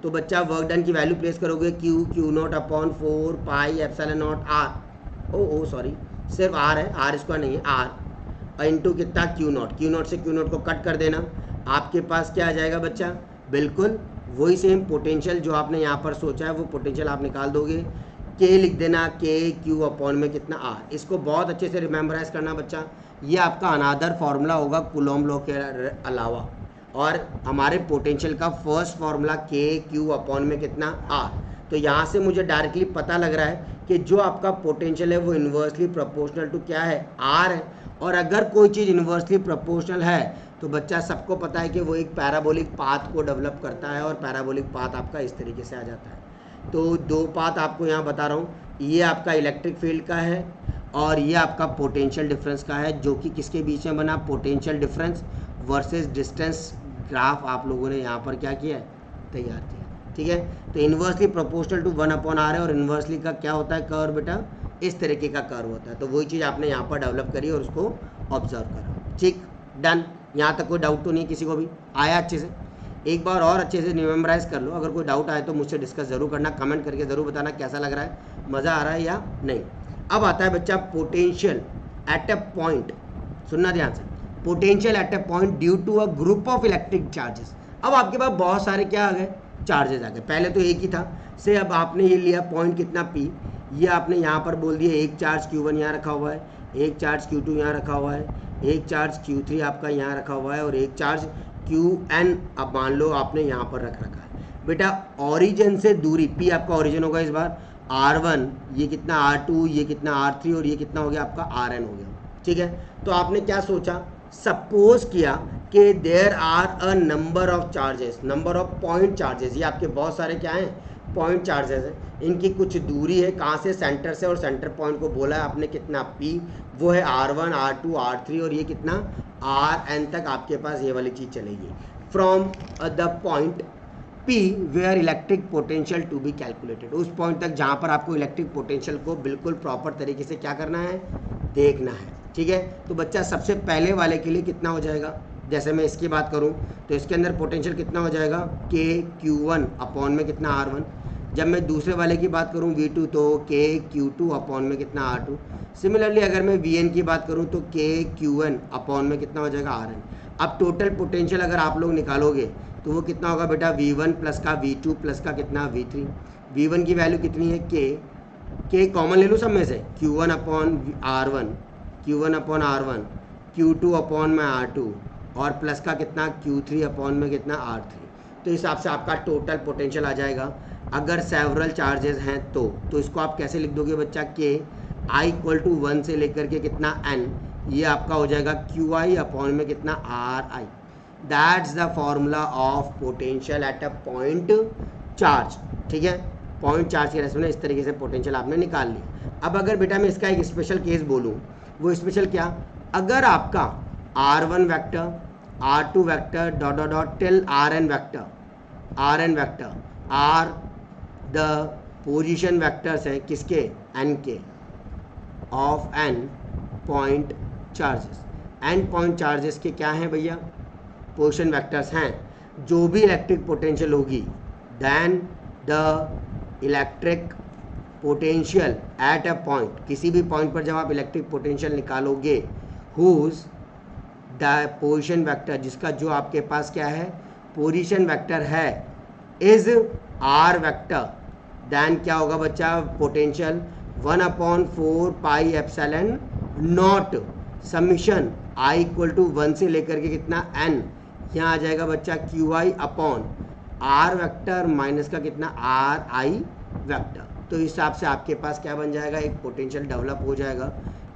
तो बच्चा वर्क डन की वैल्यू प्लेस करोगे, Q0 upon 4 pi epsilon naught R, oh sorry सिर्फ R है, R² नहीं है, R इंटू कितना, Q0 से Q0 को कट कर देना, आपके पास क्या आ जाएगा बच्चा, बिल्कुल वही सेम पोटेंशियल जो आपने यहाँ पर सोचा है वो पोटेंशियल आप निकाल दोगे। K लिख देना, KQ अपॉन में कितना, R। इसको बहुत अच्छे से रिमेम्बराइज करना बच्चा, ये आपका अनादर फार्मूला होगा कुलोम लॉ के अलावा, और हमारे पोटेंशियल का फर्स्ट फार्मूला KQ अपॉन में कितना, R। तो यहाँ से मुझे डायरेक्टली पता लग रहा है कि जो आपका पोटेंशियल है वो इन्वर्सली प्रोपोर्शनल टू क्या है, R है। और अगर कोई चीज़ इन्वर्सली प्रोपोर्शनल है तो बच्चा सबको पता है कि वो एक पैराबोलिक पाथ को डेवलप करता है, और पैराबोलिक पाथ आपका इस तरीके से आ जाता है। तो दो पाथ आपको यहाँ बता रहा हूँ, ये आपका इलेक्ट्रिक फील्ड का है और ये आपका पोटेंशियल डिफरेंस का है, जो कि किसके बीच में बना, potential difference versus distance graph आप लोगों ने यहाँ पर क्या किया है, तैयार किया। ठीक है, तो इन्वर्सली प्रोपोर्शनल टू 1/R है, और इन्वर्सली का क्या होता है, कर्व बेटा इस तरीके का कर्व होता है। तो वही चीज़ आपने यहाँ पर डेवलप करी और उसको ऑब्जर्व करा। ठीक, डन। यहाँ तक कोई डाउट तो नहीं किसी को भी आया अच्छे से? एक बार और अच्छे से रिमेम्बराइज कर लो। अगर कोई डाउट आए तो मुझसे डिस्कस ज़रूर करना, कमेंट करके ज़रूर बताना कैसा लग रहा है, मज़ा आ रहा है या नहीं। अब आता है बच्चा पोटेंशियल एट अ पॉइंट, सुनना ध्यान से। Potential at a point due to a group of electric charges. अब आपके पास बहुत सारे क्या आ गए, चार्जेस आ गए। पहले तो एक ही था से, अब आपने ये लिया पॉइंट कितना P, ये आपने यहाँ पर बोल दिया एक चार्ज Q1 यहाँ रखा हुआ है, एक चार्ज Q2 यहाँ रखा हुआ है, एक चार्ज Q3 आपका यहाँ रखा हुआ है और एक चार्ज Qn अब मान लो आपने यहाँ पर रख रखा है। बेटा ओरिजिन से दूरी P आपका ओरिजिन होगा इस बार R1, ये कितना R2, ये कितना R3 और ये कितना हो गया आपका Rn हो गया। ठीक है, तो आपने क्या सोचा, सपोज किया कि there are a number of charges, number of point charges, ये आपके बहुत सारे क्या हैं, पॉइंट चार्जेस हैं। इनकी कुछ दूरी है कहाँ से, सेंटर से, और सेंटर पॉइंट को बोला है आपने कितना P, वो है R1, R2, R3 और ये कितना Rn तक आपके पास ये वाली चीज़ चलेगी। From the point P where electric potential to be calculated, उस पॉइंट तक जहाँ पर आपको इलेक्ट्रिक पोटेंशियल को बिल्कुल प्रॉपर तरीके से क्या करना है, देखना है। ठीक है, तो बच्चा सबसे पहले वाले के लिए कितना हो जाएगा, जैसे मैं इसकी बात करूं तो इसके अंदर पोटेंशियल कितना हो जाएगा, के Q1 अपॉन में कितना R1। जब मैं दूसरे वाले की बात करूं V2 तो के Q2 अपॉन में कितना R2। सिमिलरली अगर मैं Vn की बात करूं तो के Qn अपॉन में कितना हो जाएगा Rn। अब टोटल पोटेंशियल अगर आप लोग निकालोगे तो वो कितना होगा बेटा, V1 प्लस का V2 प्लस का कितना V3। V1 की वैल्यू कितनी है, के कॉमन ले लो सब में से, Q1 upon R1, Q1 upon R1, Q2 upon में R2 और प्लस का कितना Q3 अपॉन में कितना R3। तो इस हिसाब से आपका टोटल पोटेंशियल आ जाएगा। अगर सेवरल चार्जेस हैं तो इसको आप कैसे लिख दोगे बच्चा, के I इक्वल टू 1 से लेकर के कितना N, ये आपका हो जाएगा QI अपॉन में कितना RI। That's the formula of potential at a point charge. ठीक है, पॉइंट चार्ज के रेस्पेक्ट में इस तरीके से पोटेंशियल आपने निकाल लिया। अब अगर बेटा मैं इसका एक स्पेशल केस बोलूँ, वो स्पेशल क्या, अगर आपका R1 vector, R2 vector dot dot dot till Rn vector are the position vectors हैं किसके, n के, of n point charges. n point charges के क्या हैं भैया, पोजीशन वेक्टर्स हैं। जो भी इलेक्ट्रिक पोटेंशियल होगी then the electric potential at a point, किसी भी पॉइंट पर जब आप इलेक्ट्रिक पोटेंशियल निकालोगे, हुज द पोजीशन वेक्टर, जिसका जो आपके पास क्या है पोजीशन वेक्टर है, इज आर वेक्टर, देन क्या होगा बच्चा, potential 1/4 pi epsilon naught summation I equal to 1 से लेकर के कितना n, यहाँ आ जाएगा बच्चा QI upon R vector minus का कितना RI वेक्टर। तो इस हिसाब से आपके पास क्या बन जाएगा, एक पोटेंशियल डेवलप हो जाएगा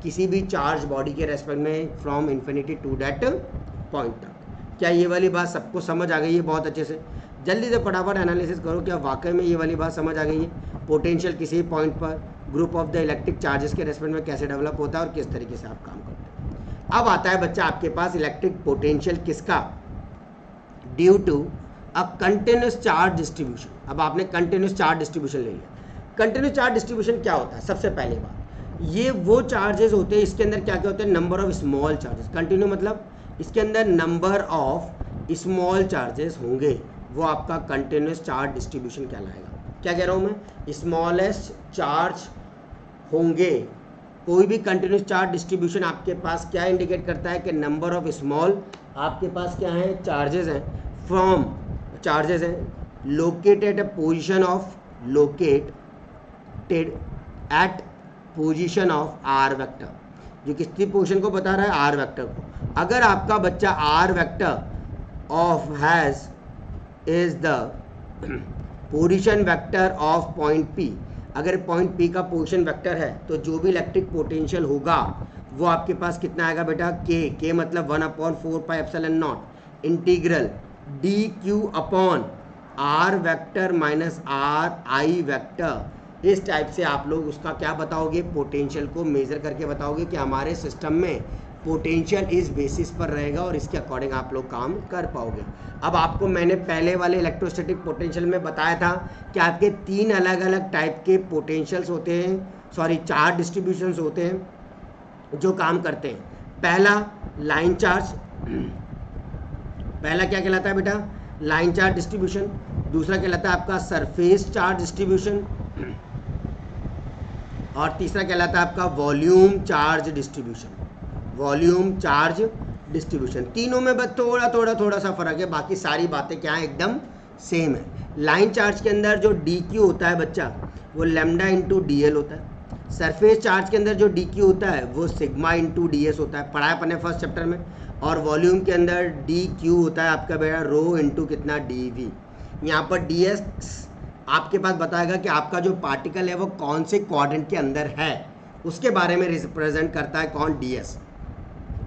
किसी भी चार्ज बॉडी के रेस्पेक्ट में from infinity to that point तक। क्या ये वाली बात सबको समझ आ गई है बहुत अच्छे से? जल्दी से फटाफट एनालिसिस करो, क्या वाकई में ये वाली बात समझ आ गई है, पोटेंशियल किसी पॉइंट पर group of the electric charges के रेस्पेक्ट में कैसे डेवलप होता है और किस तरीके से आप काम करते हैं। अब आता है बच्चा आपके पास इलेक्ट्रिक पोटेंशियल किसका, due to a continuous charge distribution. अब आपने कंटिन्यूस चार्ज डिस्ट्रीब्यूशन ले लिया। कंटिन्यूस चार्ज डिस्ट्रीब्यूशन क्या होता है, सबसे पहले बात, ये वो चार्जेस होते हैं, इसके अंदर क्या क्या होते हैं, number of small charges. Continue मतलब इसके अंदर नंबर ऑफ स्मॉल चार्जेस होंगे, वो आपका कंटिन्यूस चार्ज डिस्ट्रीब्यूशन कहलाएगा। क्या कह रहा हूँ मैं, स्मॉलेस्ट चार्ज होंगे। कोई भी कंटिन्यूस चार्ज डिस्ट्रीब्यूशन आपके पास क्या इंडिकेट करता है कि नंबर ऑफ स्मॉल आपके पास क्या है, चार्जेस हैं, फ्रॉम चार्जेस हैं located position of, located at position of r vector, जो किसकी पोजीशन को बता रहा है, आर वेक्टर को। अगर आपका बच्चा r vector of has is the position vector of point P, अगर पॉइंट पी का पोजीशन वेक्टर है तो जो भी इलेक्ट्रिक पोटेंशियल होगा वो आपके पास कितना आएगा बेटा, के मतलब 1/4 pi epsilon naught integral d q upon are vector minus r i vector. इस टाइप से आप लोग उसका क्या बताओगे, पोटेंशियल को मेजर करके बताओगे कि हमारे सिस्टम में पोटेंशियल इस बेसिस पर रहेगा और इसके अकॉर्डिंग आप लोग काम कर पाओगे। अब आपको मैंने पहले वाले इलेक्ट्रोस्टैटिक पोटेंशियल में बताया था कि आपके 3 अलग अलग टाइप के पोटेंशियल्स होते हैं, सॉरी चार्ज डिस्ट्रीब्यूशंस होते हैं जो काम करते हैं। पहला लाइन चार्ज, पहला क्या कहलाता है बेटा, लाइन चार्ज डिस्ट्रीब्यूशन। दूसरा कहलाता है आपका सरफेस चार्ज डिस्ट्रीब्यूशन और तीसरा कहलाता है आपका volume charge distribution. Volume charge distribution. तीनों में बस थोड़ा सा फर्क है, बाकी सारी बातें क्या है एकदम सेम है। लाइन चार्ज के अंदर जो डी क्यू होता है बच्चा वो लैम्डा इंटू डी एल होता है। सरफेस चार्ज के अंदर जो डी क्यू होता है वो सिग्मा इंटू डी एस होता है, पढ़ा है अपने फर्स्ट चैप्टर में। और वॉल्यूम के अंदर डी क्यू होता है आपका बेटा रो इंटू कितना डी वी। यहाँ पर डी एस आपके पास बताएगा कि आपका जो पार्टिकल है वो कौन से क्वाड्रेंट के अंदर है, उसके बारे में रिप्रेजेंट करता है कौन, डी एस।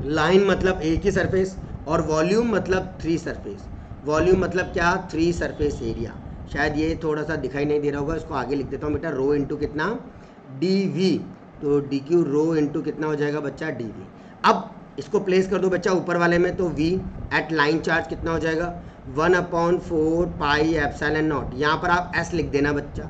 लाइन मतलब एक ही सरफेस और वॉल्यूम मतलब 3 सरफेस। वॉल्यूम मतलब क्या, 3 सरफेस एरिया। शायद ये थोड़ा सा दिखाई नहीं दे रहा होगा, इसको आगे लिख देता हूँ बेटा, रो इंटू कितना डी वी। तो डी क्यू रो इंटू कितना हो जाएगा बच्चा डी वी। अब इसको प्लेस कर दो बच्चा ऊपर वाले में, तो v एट लाइन चार्ज कितना हो जाएगा 1/4 पाई एप्सिलॉन नॉट। यहाँ पर आप s लिख देना बच्चा,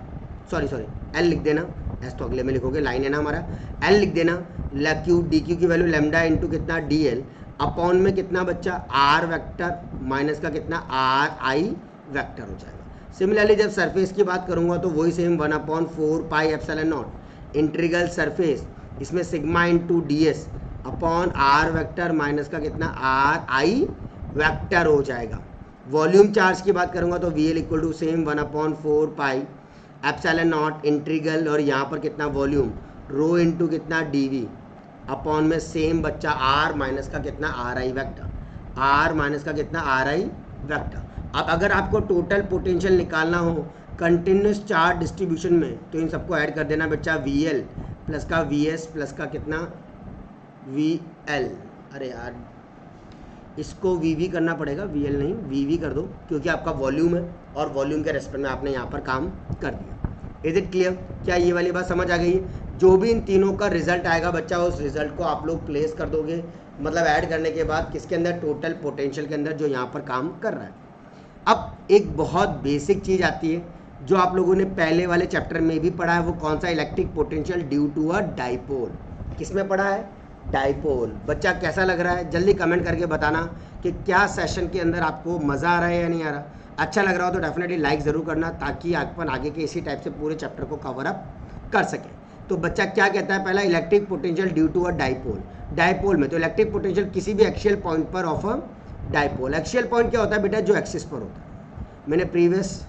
सॉरी l लिख देना, s तो अगले में लिखोगे, लाइन है ना हमारा, l लिख देना। क्यू डी क्यू की वैल्यू लैम्डा इंटू कितना डी एल अपॉन में कितना बच्चा r वेक्टर माइनस का कितना r i वेक्टर हो जाएगा। सिमिलरली जब सरफेस की बात करूँगा तो वही same 1/4 pi epsilon naught integral surface, इसमें sigma into D S upon are vector minus का कितना आर आई वेक्टर हो जाएगा। वॉल्यूम चार्ज की बात करूंगा तो V L equal to same 1/4 pi epsilon naught integral, और यहाँ पर कितना वॉल्यूम रो इंटू कितना डी वी अपॉन में सेम बच्चा आर माइनस का कितना r i vector, r minus का कितना आर आई वेक्टर। अब अगर आपको टोटल पोटेंशियल निकालना हो कंटिन्यूस चार्ज डिस्ट्रीब्यूशन में तो इन सबको ऐड कर देना बच्चा, वी एल प्लस का वी एस प्लस का कितना वी एल। अरे यार इसको वी वी करना पड़ेगा, वी एल नहीं वी वी कर दो, क्योंकि आपका वॉल्यूम है और वॉल्यूम के रेस्पेक्ट में आपने यहाँ पर काम कर दिया। Is it clear? क्या ये वाली बात समझ आ गई है? जो भी इन तीनों का रिजल्ट आएगा बच्चा, उस रिजल्ट को आप लोग प्लेस कर दोगे, मतलब ऐड करने के बाद किसके अंदर, टोटल पोटेंशियल के अंदर जो यहाँ पर काम कर रहा है। अब एक बहुत बेसिक चीज़ आती है जो आप लोगों ने पहले वाले चैप्टर में भी पढ़ा है, वो कौन सा, electric potential due to a dipole. किसमें पढ़ा है? डाइपोल। बच्चा कैसा लग रहा है जल्दी कमेंट करके बताना कि क्या सेशन के अंदर आपको मज़ा आ रहा है या नहीं आ रहा। अच्छा लग रहा हो तो डेफिनेटली लाइक ज़रूर करना, ताकि अपन आगे के इसी टाइप से पूरे चैप्टर को कवर अप कर सकें। तो बच्चा क्या कहता है, पहला electric potential due to a dipole. Dipole में तो इलेक्ट्रिक पोटेंशियल किसी भी एक्सियल पॉइंट पर of a dipole. Axial point क्या होता है बेटा, जो एक्सिस पर होता है। मैंने प्रीवियस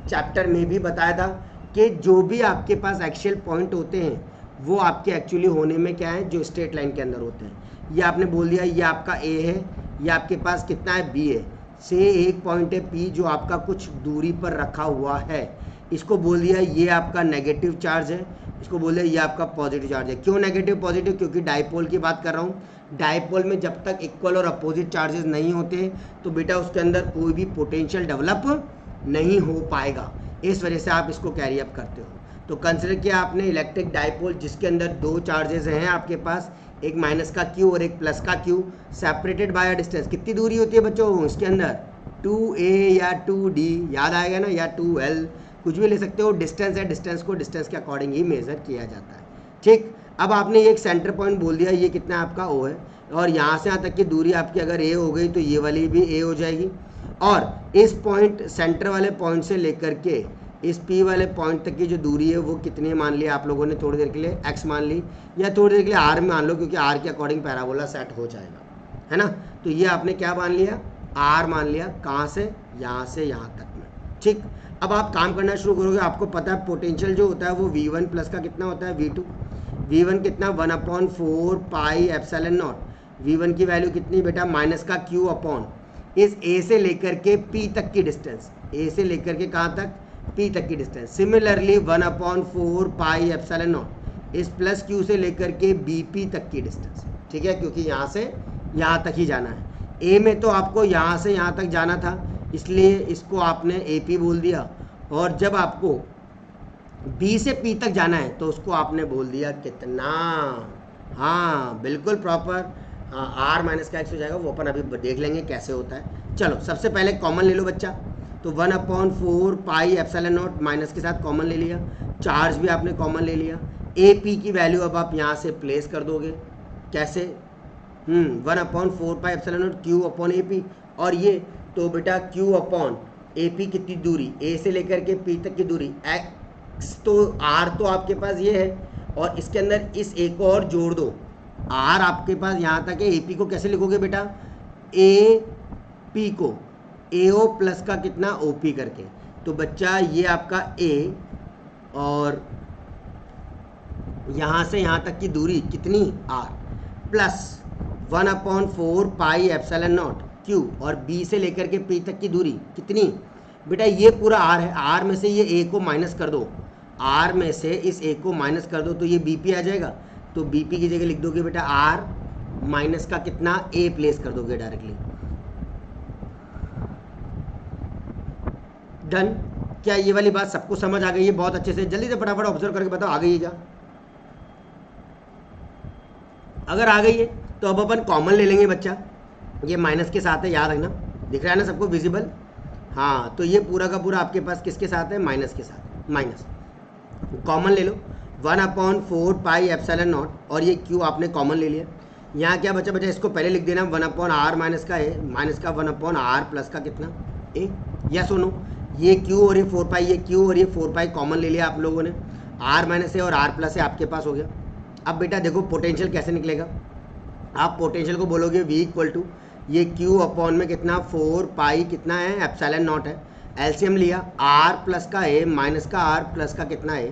चैप्टर में भी बताया था कि जो भी आपके पास एक्सियल पॉइंट होते हैं वो आपके एक्चुअली होने में क्या है, जो स्ट्रेट लाइन के अंदर होते हैं। ये आपने बोल दिया ये आपका ए है, ये आपके पास कितना है बी है, से एक पॉइंट है पी जो आपका कुछ दूरी पर रखा हुआ है, इसको बोल दिया ये आपका नेगेटिव चार्ज है, इसको बोल दिया ये आपका पॉजिटिव चार्ज है। क्यों नेगेटिव पॉजिटिव? क्योंकि डाइपोल की बात कर रहा हूँ। डाइपोल में जब तक इक्वल और अपोजिट चार्जेस नहीं होते तो बेटा उसके अंदर कोई भी पोटेंशियल डेवलप नहीं हो पाएगा, इस वजह से आप इसको कैरी अप करते हो। तो कंसिडर किया आपने इलेक्ट्रिक डाइपोल जिसके अंदर दो चार्जेस हैं आपके पास, एक माइनस का क्यू और एक प्लस का Q, separated by a distance. कितनी दूरी होती है बच्चों इसके अंदर, 2a या 2d, याद आएगा ना, या 2l, कुछ भी ले सकते हो। डिस्टेंस है, डिस्टेंस को डिस्टेंस के अकॉर्डिंग ही मेजर किया जाता है। ठीक, अब आपने एक सेंटर पॉइंट बोल दिया, ये कितना आपका o है, और यहाँ से यहाँ तक की दूरी आपकी अगर a हो गई तो ये वाली भी a हो जाएगी। और इस पॉइंट सेंटर वाले पॉइंट से लेकर के इस P वाले पॉइंट तक की जो दूरी है वो कितनी मान लिया आप लोगों ने, थोड़ी देर के लिए x मान ली, या थोड़ी देर के लिए r मान लो, क्योंकि r के अकॉर्डिंग पैराबोला सेट हो जाएगा, है ना। तो ये आपने क्या मान लिया, r मान लिया। कहाँ से? यहाँ से यहाँ तक में। ठीक, अब आप काम करना शुरू करोगे। आपको पता है पोटेंशियल जो होता है वो v1 प्लस का कितना होता है v2। v1 कितना 1/4 पाई एप्सिलॉन नॉट। v1 की वैल्यू कितनी बेटा, माइनस का q अपॉन इस a से लेकर के p तक की डिस्टेंस, a से लेकर के कहाँ तक, p तक की distance. Similarly 1/4 pi epsilon not इस प्लस q से लेकर के bp तक की डिस्टेंस। ठीक है, क्योंकि यहाँ से यहाँ तक ही जाना है। a में तो आपको यहाँ से यहाँ तक जाना था, इसलिए इसको आपने AP बोल दिया, और जब आपको B से P तक जाना है तो उसको आपने बोल दिया कितना, हाँ बिल्कुल प्रॉपर, हाँ r माइनस का x हो जाएगा, वो अपन अभी देख लेंगे कैसे होता है। चलो सबसे पहले कॉमन ले लो बच्चा, तो 1/4 पाई एप्सिलॉन नॉट माइनस के साथ कॉमन ले लिया, चार्ज भी आपने कॉमन ले लिया। AP की वैल्यू अब आप यहाँ से प्लेस कर दोगे, कैसे, 1/4 pi epsilon not Q upon AP, और ये तो बेटा Q अपॉन AP कितनी दूरी, A से लेकर के P तक की दूरी, x तो R तो आपके पास ये है, और इसके अंदर इस A को और जोड़ दो, आर आपके पास यहाँ तक है, ए पी को कैसे लिखोगे बेटा, ए पी को ए ओ प्लस का कितना ओ पी करके, तो बच्चा ये आपका ए और यहाँ से यहाँ तक की दूरी कितनी r plus 1/4 pi epsilon naught q, और बी से लेकर के पी तक की दूरी कितनी बेटा, ये पूरा आर है, आर में से ये ए को माइनस कर दो, आर में से इस ए को माइनस कर दो तो ये बी पी आ जाएगा, तो बी पी की जगह लिख दोगे बेटा आर माइनस का कितना ए प्लेस कर दोगे डायरेक्टली। डन। क्या ये वाली बात सबको समझ आ गई है? बहुत अच्छे से, जल्दी से फटाफट ऑब्जर्व करके बताओ आ गई है क्या? अगर आ गई है तो अब अपन कॉमन ले लेंगे बच्चा, ये माइनस के साथ है, याद रखना, दिख रहा है ना सबको विजिबल? हाँ, तो ये पूरा का पूरा आपके पास किसके साथ है, माइनस के साथ, माइनस कॉमन ले लो 1/4 पाई एप्सिलॉन नॉट, और ये क्यू आपने कॉमन ले लिया। यहाँ क्या बचा बचा, इसको पहले लिख देना 1/r माइनस का ए माइनस का 1/r प्लस का कितना ए, या सुनो ये क्यू और ये 4 पाई, ये क्यू और ये 4 पाई कॉमन ले लिया आप लोगों ने, r माइनस है और r प्लस है आपके पास हो गया। अब बेटा देखो पोटेंशियल कैसे निकलेगा, आप पोटेंशियल को बोलोगे v इक्वल टू ये q अपॉन में कितना 4 पाई कितना है एप्सिलॉन नॉट है, एलसीएम लिया r प्लस का a माइनस का r प्लस का कितना a,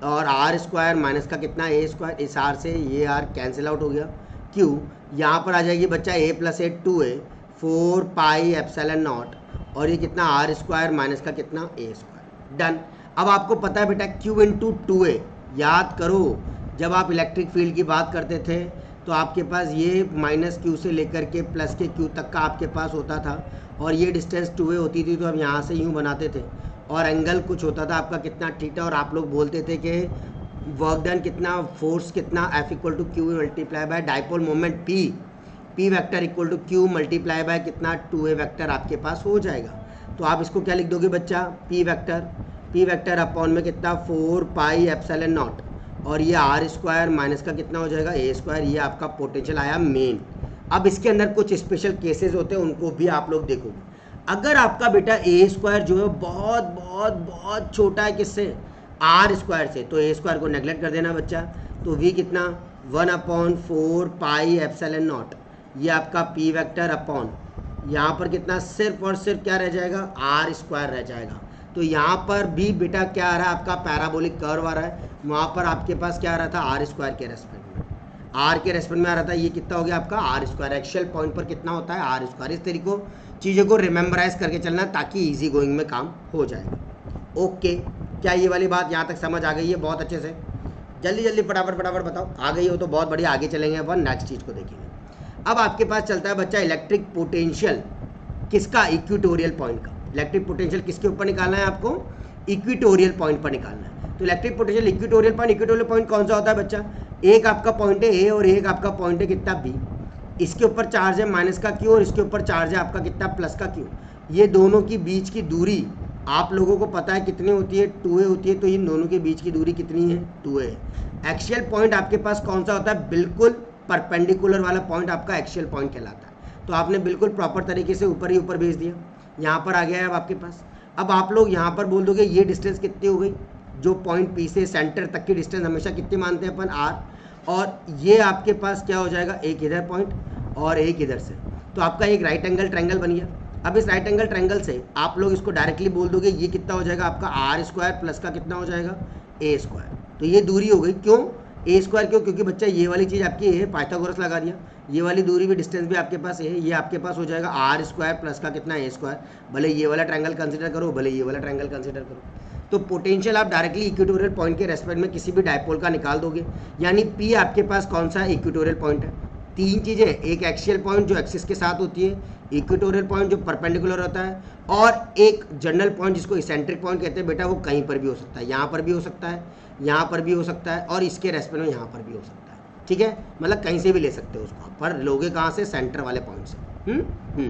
और r स्क्वायर माइनस का कितना a स्क्वायर, इस r से ये r कैंसिल आउट हो गया, q यहाँ पर आ जाएगी बच्चा a plus A 2a 4 pi epsilon not, और ये कितना r स्क्वायर माइनस का कितना a स्क्वायर। डन। अब आपको पता है बेटा q इंटू 2a, याद करो जब आप इलेक्ट्रिक फील्ड की बात करते थे तो आपके पास ये माइनस क्यू से लेकर के प्लस के क्यू तक का आपके पास होता था, और ये डिस्टेंस 2a होती थी, तो हम यहाँ से यूँ बनाते थे, और एंगल कुछ होता था आपका कितना थीटा, और आप लोग बोलते थे कि वर्क डन कितना, फोर्स कितना, F equal to q multiply by dipole moment P vector equal to q multiply by कितना 2a वेक्टर आपके पास हो जाएगा। तो आप इसको क्या लिख दोगे बच्चा, P वेक्टर अपॉन में कितना 4 पाई एप्सिलॉन नॉट, और ये r स्क्वायर माइनस का कितना हो जाएगा a स्क्वायर, ये आपका पोटेंशियल आया मेन। अब इसके अंदर कुछ स्पेशल केसेस होते हैं, उनको भी आप लोग देखोगे। अगर आपका बेटा a स्क्वायर जो है बहुत बहुत बहुत छोटा है किससे, r स्क्वायर से, तो a स्क्वायर को नेगलेक्ट कर देना बच्चा, तो v कितना 1/4 पाई एप्सिलॉन नॉट, ये आपका p वेक्टर अपॉन यहाँ पर कितना सिर्फ और सिर्फ क्या रह जाएगा, r स्क्वायर रह जाएगा। तो यहाँ पर भी बेटा क्या आ रहा है, आपका पैराबोलिक कर्व आ रहा है, वहाँ पर आपके पास क्या आ रहा था, आर स्क्वायर के रेस्पेक्ट में, आर के रेस्पेक्ट में आ रहा था, ये कितना हो गया आपका आर स्क्वायर, एक्चुअल पॉइंट पर कितना होता है आर स्क्वायर। इस तरीके को चीज़ों को रिमेंबराइज करके चलना ताकि इजी गोइंग में काम हो जाएगा। ओके, क्या ये वाली बात यहाँ तक समझ आ गई है? बहुत अच्छे से, जल्दी जल्दी फटाफट फटाफट बताओ, आ गई हो तो बहुत बढ़िया, आगे चलेंगे अपन नेक्स्ट चीज़ को देखेंगे। अब आपके पास चलता है बच्चा इलेक्ट्रिक पोटेंशियल किसका, इक्वेटोरियल पॉइंट का। इलेक्ट्रिक पोटेंशियल किसके ऊपर निकालना है आपको, इक्वेटोरियल पॉइंट पर निकालना है। तो इलेक्ट्रिक पोटेंशियल इक्वेटोरियल पॉइंट कौन सा होता है बच्चा, एक आपका पॉइंट है ए और एक आपका पॉइंट है कितना बी, इसके ऊपर चार्ज है माइनस का क्यू और इसके ऊपर चार्ज है आपका कितना प्लस का क्यू, ये दोनों की बीच की दूरी आप लोगों को पता है कितनी होती है, 2a होती है, तो इन दोनों के बीच की दूरी कितनी है, 2a। एक्सियल पॉइंट आपके पास कौन सा होता है, बिल्कुल परपेंडिकुलर वाला पॉइंट आपका एक्सियल पॉइंट कहलाता है। तो आपने बिल्कुल प्रॉपर तरीके से ऊपर ही ऊपर भेज दिया, यहाँ पर आ गया है अब आपके पास। अब आप लोग यहाँ पर बोल दोगे ये डिस्टेंस कितनी हो गई, जो पॉइंट पी से सेंटर तक की डिस्टेंस हमेशा कितनी मानते हैं अपन, आर, और ये आपके पास क्या हो जाएगा, एक इधर पॉइंट और एक इधर से, तो आपका एक राइट एंगल ट्रायंगल बन गया। अब इस राइट एंगल ट्रायंगल से आप लोग इसको डायरेक्टली बोल दोगे ये कितना हो जाएगा आपका आर स्क्वायर प्लस का कितना हो जाएगा ए स्क्वायर। तो ये दूरी हो गई, क्यों ए स्क्वायर, क्यों, क्योंकि बच्चा ये वाली चीज़ आपकी है, पाइथागोरस लगा दिया, ये वाली दूरी भी डिस्टेंस भी आपके पास है, ये आपके पास हो जाएगा आर स्क्वायर प्लस का कितना ए स्क्वायर, भले ये वाला ट्रायंगल कंसिडर करो भले ये वाला ट्रायंगल कंसिडर करो। तो पोटेंशियल आप डायरेक्टली इक्वेटोरियल पॉइंट के रेस्पेक्ट में किसी भी डायपोल का निकाल दोगे, यानी पी आपके पास कौन सा इक्वेटोरियल पॉइंट है। तीन चीज़ें, एक एक्सियल पॉइंट जो एक्सिस के साथ होती है, इक्वेटोरियल पॉइंट जो परपेंडिकुलर होता है, और एक जनरल पॉइंट जिसको इसेंट्रिक पॉइंट कहते हैं बेटा, वो कहीं पर भी हो सकता है, यहाँ पर भी हो सकता है, यहाँ पर भी हो सकता है, और इसके रेस्पेक्ट में यहाँ पर भी हो सकता है, ठीक है, मतलब कहीं से भी ले सकते हो उसको, पर लोगे कहाँ से, सेंटर वाले पॉइंट से।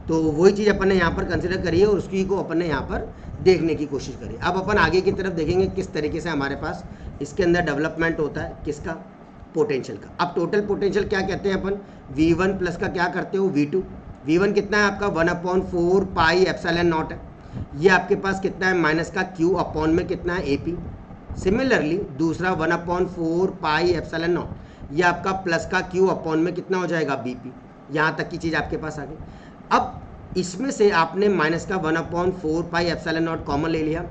तो वही चीज़ अपन ने यहाँ पर कंसिडर करी है और उसकी को अपन ने यहाँ पर देखने की कोशिश करी। अब अपन आगे की तरफ देखेंगे किस तरीके से हमारे पास इसके अंदर डेवलपमेंट होता है, किसका, पोटेंशियल का। अब टोटल पोटेंशियल क्या कहते हैं अपन, V1 प्लस का क्या करते हो V2, V1 कितना है आपका 1/4 पाई एप्सिलॉन नॉट है, ये आपके पास कितना है माइनस का Q अपॉन में कितना है AP। सिमिलरली दूसरा 1/4 पाई एप्सिलॉन नॉट, ये आपका प्लस का क्यू अपॉन में कितना हो जाएगा बी पी। यहाँ तक की चीज़ आपके पास आ गई। अब इसमें से आपने माइनस का 1/4 पाई एप्सिलॉन नॉट कॉमन ले लिया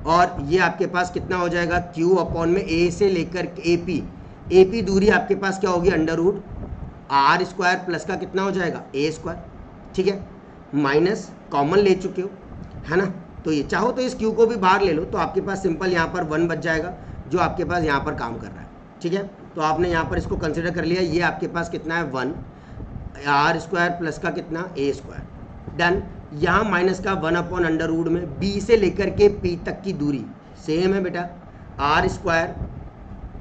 और ये आपके पास कितना हो जाएगा क्यू अपॉन में ए से लेकर ए पी दूरी आपके पास क्या होगी under root r square plus का कितना हो जाएगा ए स्क्वायर। ठीक है, माइनस कॉमन ले चुके हो है ना, तो ये चाहो तो इस क्यू को भी बाहर ले लो तो आपके पास सिंपल यहाँ पर 1 बच जाएगा जो आपके पास यहाँ पर काम कर रहा है। ठीक है, तो आपने यहाँ पर इसको कंसिडर कर लिया, ये आपके पास कितना है 1 आर स्क्वायर प्लस का कितना ए स्क्वायर। डन। यहाँ माइनस का 1/√, में बी से लेकर के पी तक की दूरी सेम है बेटा, आर स्क्वायर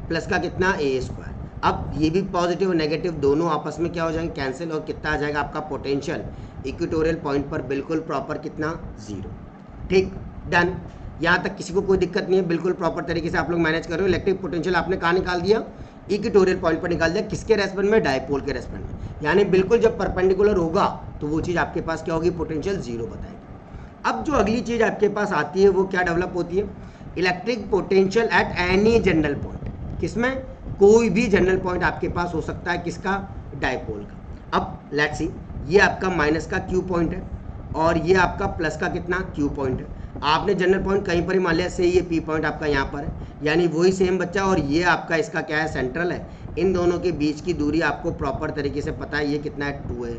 प्लस का कितना ए स्क्वायर। अब ये भी पॉजिटिव और नेगेटिव दोनों आपस में क्या हो जाएंगे कैंसिल, और कितना आ जाएगा आपका पोटेंशियल इक्वेटोरियल पॉइंट पर बिल्कुल प्रॉपर कितना 0। ठीक, डन। यहाँ तक किसी को कोई दिक्कत नहीं है, बिल्कुल प्रॉपर तरीके से आप लोग मैनेज कर रहे हो। इलेक्ट्रिक पोटेंशियल आपने कहाँ निकाल दिया, इक्वेटोरियल पॉइंट पर निकाल दिया, किसके रेस्पेक्ट में, डायपोल के रेस्पेक्ट में। यानी बिल्कुल जब परपेंडिकुलर होगा तो वो चीज़ आपके पास क्या होगी, पोटेंशियल 0 बताएगी। अब जो अगली चीज़ आपके पास आती है वो क्या डेवलप होती है, electric potential at any general point. किसमें, कोई भी जनरल पॉइंट आपके पास हो सकता है, किसका, डायपोल का। अब लेट्स सी, ये आपका माइनस का क्यू पॉइंट है और ये आपका प्लस का कितना क्यू पॉइंट है। आपने जनरल पॉइंट कहीं पर ही मान लिया, से ये पी पॉइंट आपका यहाँ पर है, यानी वही सेम बच्चा, और ये आपका इसका क्या है, सेंट्रल है। इन दोनों के बीच की दूरी आपको प्रॉपर तरीके से पता है, ये कितना है 2 है,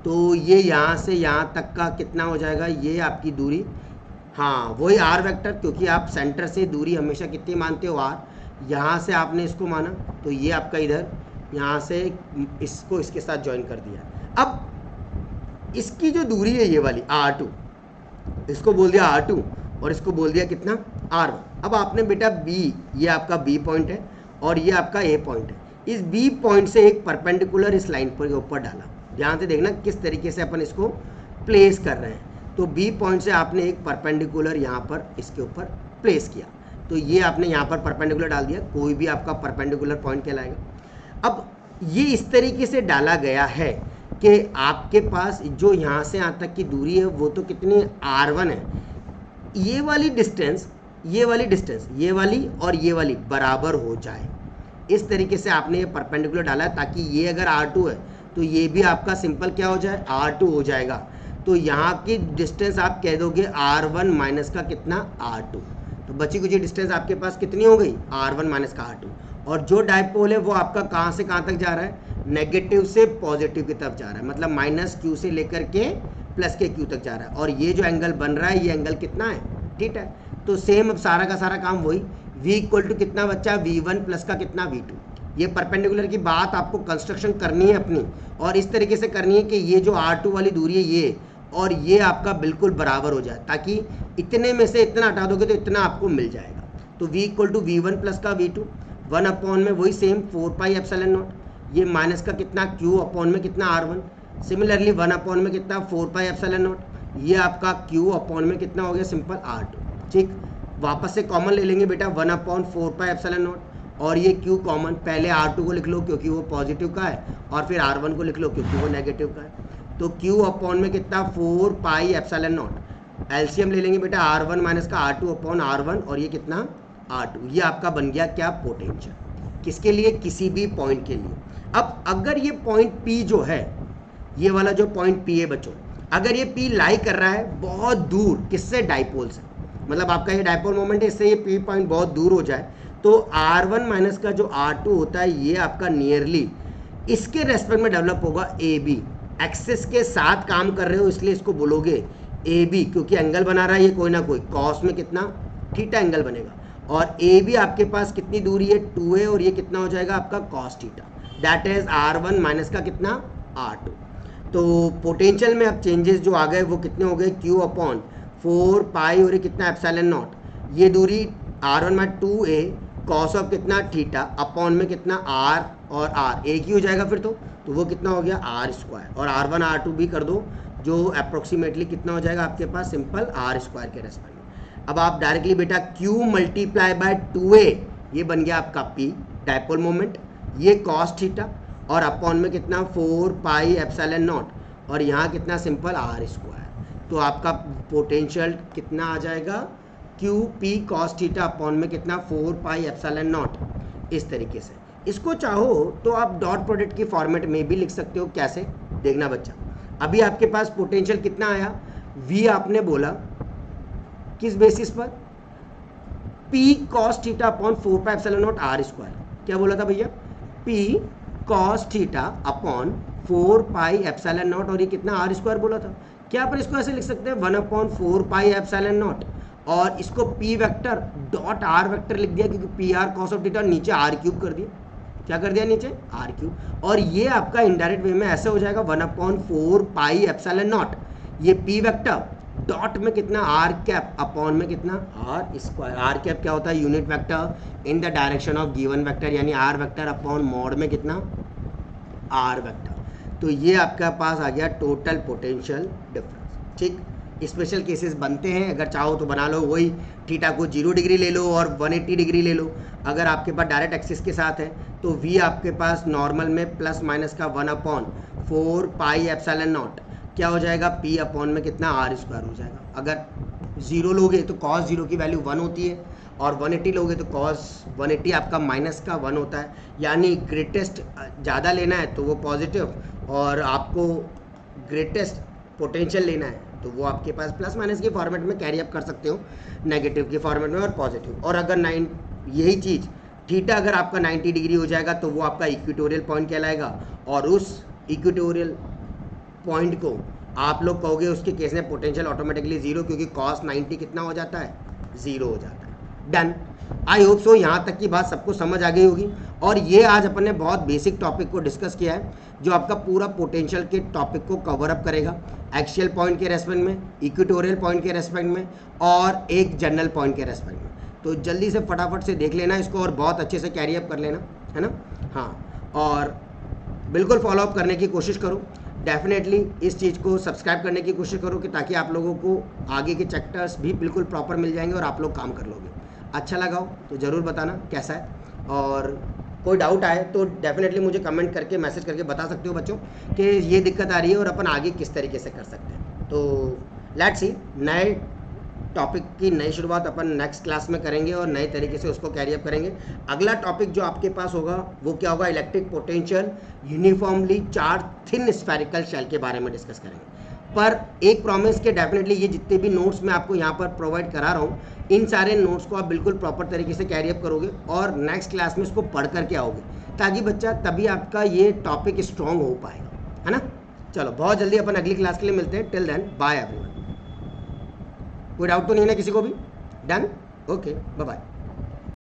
तो ये यहाँ से यहाँ तक का कितना हो जाएगा, ये आपकी दूरी, हाँ वही आर वेक्टर, क्योंकि आप सेंटर से दूरी हमेशा कितनी मानते हो, आर। यहाँ से आपने इसको माना तो ये आपका इधर, यहाँ से इसको इसके साथ ज्वाइन कर दिया। अब इसकी जो दूरी है ये वाली R2, इसको बोल दिया R2 और इसको बोल दिया कितना R1। अब आपने बेटा B, ये आपका B पॉइंट है और ये आपका A पॉइंट है, इस B पॉइंट से एक परपेंडिकुलर इस लाइन पर ऊपर डाला। ध्यान से देखना किस तरीके से अपन इसको प्लेस कर रहे हैं। तो B पॉइंट से आपने एक परपेंडिकुलर यहाँ पर इसके ऊपर प्लेस किया, तो ये आपने यहाँ पर परपेंडिकुलर डाल दिया, कोई भी आपका परपेंडिकुलर पॉइंट कहलाएगा। अब ये इस तरीके से डाला गया है कि आपके पास जो यहाँ से यहाँ तक की दूरी है वो तो कितनी R1 है, ये वाली डिस्टेंस, ये वाली डिस्टेंस, ये वाली और ये वाली बराबर हो जाए। इस तरीके से आपने ये परपेंडिकुलर डाला है ताकि ये अगर R2 है तो ये भी आपका सिंपल क्या हो जाए, R2 हो जाएगा। तो यहाँ की डिस्टेंस आप कह दोगे R1 माइनस का कितना R2, तो बची कुछ डिस्टेंस आपके पास कितनी हो गई, R1 माइनस का R2। और जो डायपोल है वो आपका कहाँ से कहाँ तक जा रहा है, नेगेटिव से पॉजिटिव की तरफ जा रहा है, मतलब माइनस क्यू से लेकर के प्लस के क्यू तक जा रहा है। और ये जो एंगल बन रहा है ये एंगल कितना है, ठीक है। तो सेम अब सारा का सारा काम वही, V इक्वल टू कितना बच्चा, V1 प्लस का कितना V2। ये परपेंडिकुलर की बात आपको कंस्ट्रक्शन करनी है अपनी, और इस तरीके से करनी है कि ये जो R2 वाली दूरी है ये और ये आपका बिल्कुल बराबर हो जाए, ताकि इतने में से इतना हटा दोगे तो इतना आपको मिल जाएगा। तो V equal to V1 plus का V2, 1 अपॉन में वही सेम 4 पाई एप्सिलॉन नॉट, ये माइनस का कितना Q अपॉन में कितना R1, सिमिलरली 1 अपॉन में कितना 4 पाई एप्सिलॉन नॉट, ये आपका Q अपॉन में कितना हो गया सिंपल R2। ठीक, वापस से कॉमन ले लेंगे बेटा 1 अपॉन 4 पाई एप्सिलॉन नॉट, और ये Q कॉमन, पहले R2 को लिख लो क्योंकि वो पॉजिटिव का है, और फिर R1 को लिख लो क्योंकि वो नेगेटिव का है। तो Q अपॉन में कितना 4 पाई एप्सिलॉन नॉट, एलसीएम ले लेंगे बेटा R1 माइनस का R2 अपॉन R1, और ये कितना R2। ये आपका बन गया क्या, पोटेंशियल, किसके लिए, किसी भी पॉइंट के लिए। अब अगर ये पॉइंट P जो है, ये वाला जो पॉइंट P है बच्चों, अगर ये P लाई कर रहा है बहुत दूर, किससे, डायपोल से, मतलब आपका ये डायपोल मोमेंट है, इससे ये P पॉइंट बहुत दूर हो जाए, तो R1 माइनस का जो R2 होता है ये आपका नियरली इसके रेस्पेक्ट में डेवलप होगा AB। एक्सिस के साथ काम कर रहे हो इसलिए इसको बोलोगे AB, क्योंकि एंगल बना रहा है ये कोई ना कोई, कॉस में कितना थीटा एंगल बनेगा, और AB आपके पास कितनी दूरी है 2a, और ये कितना हो जाएगा आपका cos theta, that is R1 minus का कितना R2। तो पोटेंशियल में अब चेंजेस जो आ गए वो कितने हो गए, Q अपॉन 4 पाई और ये कितना एप्सिलॉन नॉट, ये दूरी R1 में 2a कॉस ऑफ कितना थीटा अपॉन में कितना R और R एक ही हो जाएगा फिर तो वो कितना हो गया R स्क्वायर, और R1 R2 भी कर दो जो अप्रोक्सीमेटली कितना हो जाएगा आपके पास सिंपल R स्क्वायर के रेस्पेक्ट में। अब आप डायरेक्टली बेटा Q मल्टीप्लाई बाय 2a, ये बन गया आपका P डायपोल मोमेंट, ये कॉस थीटा, और अपॉन में कितना 4 पाई एप्सिलॉन नॉट, और यहाँ कितना सिंपल R स्क्वायर। तो आपका पोटेंशियल कितना आ जाएगा, QP कॉस थीटा अपॉन में कितना 4 पाई एप्सिलॉन नॉट। इस तरीके से इसको चाहो तो आप डॉट प्रोडक्ट की फॉर्मेट में भी लिख सकते हो। कैसे, देखना बच्चा, अभी आपके पास पोटेंशियल कितना आया, v आपने बोला किस बेसिस पर, p cos theta upon 4 pi epsilon naught r square. क्या बोला था भैया, p cos theta upon 4 pi epsilon not, और ये कितना r स्क्वायर बोला था। क्या अपन इसको ऐसे लिख सकते हैं 1/4 पाई एप्सिलॉन नॉट, और इसको p vector dot r vector लिख दिया, क्योंकि P R cos of theta नीचे r क्यूब कर दिया। क्या कर दिया नीचे r क्यूब, और ये आपका इनडायरेक्ट वे में ऐसे हो जाएगा 1/4 पाई एप्सिलॉन नॉट, ये p वेक्टर डॉट में कितना r कैप अपॉन में कितना r स्क्वायर। r कैप क्या होता है, unit vector in the direction of given vector, यानी r वेक्टर अपॉन मॉड में कितना r वेक्टर। तो ये आपका पास आ गया टोटल पोटेंशियल डिफरेंस। ठीक, स्पेशल केसेस बनते हैं, अगर चाहो तो बना लो, वही थीटा को 0 डिग्री ले लो और 180 डिग्री ले लो। अगर आपके पास डायरेक्ट एक्सिस के साथ है तो v आपके पास नॉर्मल में प्लस माइनस का 1/4 पाई एप्सिलॉन नॉट क्या हो जाएगा, p अपॉन में कितना r स्क्वायर हो जाएगा। अगर 0 लोगे तो cos 0 की वैल्यू 1 होती है, और 180 लोगे तो cos 180 आपका माइनस का 1 होता है। यानी ग्रेटेस्ट ज़्यादा लेना है तो वो पॉजिटिव, और आपको ग्रेटेस्ट पोटेंशियल लेना है तो वो आपके पास प्लस माइनस की फॉर्मेट में कैरी अप कर सकते हो, नेगेटिव की फॉर्मेट में और पॉजिटिव। और अगर यही चीज़ थीटा अगर आपका 90 डिग्री हो जाएगा तो वो आपका इक्वेटोरियल पॉइंट कहलाएगा, और उस इक्वेटोरियल पॉइंट को आप लोग कहोगे उसके केस में पोटेंशियल ऑटोमेटिकली 0, क्योंकि cos 90 कितना हो जाता है, 0 हो जाता है। डन, आई होप सो यहाँ तक की बात सबको समझ आ गई होगी। और ये आज अपन ने बहुत बेसिक टॉपिक को डिस्कस किया है, जो आपका पूरा पोटेंशियल के टॉपिक को कवर अप करेगा, एक्सियल पॉइंट के रेस्पेक्ट में, इक्वेटोरियल पॉइंट के रेस्पेक्ट में, और एक जनरल पॉइंट के रेस्पेक्ट में। तो जल्दी से फटाफट से देख लेना इसको और बहुत अच्छे से कैरी अप कर लेना, है ना। हाँ, और बिल्कुल फॉलो अप करने की कोशिश करो, डेफिनेटली इस चीज़ को सब्सक्राइब करने की कोशिश करो, कि ताकि आप लोगों को आगे के चैप्टर्स भी बिल्कुल प्रॉपर मिल जाएंगे और आप लोग काम कर लोगे। अच्छा लगा हो तो ज़रूर बताना कैसा है, और कोई डाउट आए तो डेफिनेटली मुझे कमेंट करके मैसेज करके बता सकते हो बच्चों कि ये दिक्कत आ रही है और अपन आगे किस तरीके से कर सकते हैं। तो लेट्स सी, नए टॉपिक की नई शुरुआत अपन नेक्स्ट क्लास में करेंगे और नए तरीके से उसको कैरी अप करेंगे। अगला टॉपिक जो आपके पास होगा वो क्या होगा, electric potential uniformly charge thin spherical shell के बारे में डिस्कस करेंगे। पर एक प्रॉमिस के, डेफिनेटली ये जितने भी नोट्स मैं आपको यहाँ पर प्रोवाइड करा रहा हूँ, इन सारे नोट्स को आप बिल्कुल प्रॉपर तरीके से कैरी अप करोगे और नेक्स्ट क्लास में इसको पढ़ करके आओगे, ताकि बच्चा तभी आपका ये टॉपिक स्ट्रॉन्ग हो पाएगा, है ना। चलो बहुत जल्दी अपन अगली क्लास के लिए मिलते हैं। Till then bye everyone. कोई डाउट तो नहीं है ना किसी को भी? Done, okay, bye bye.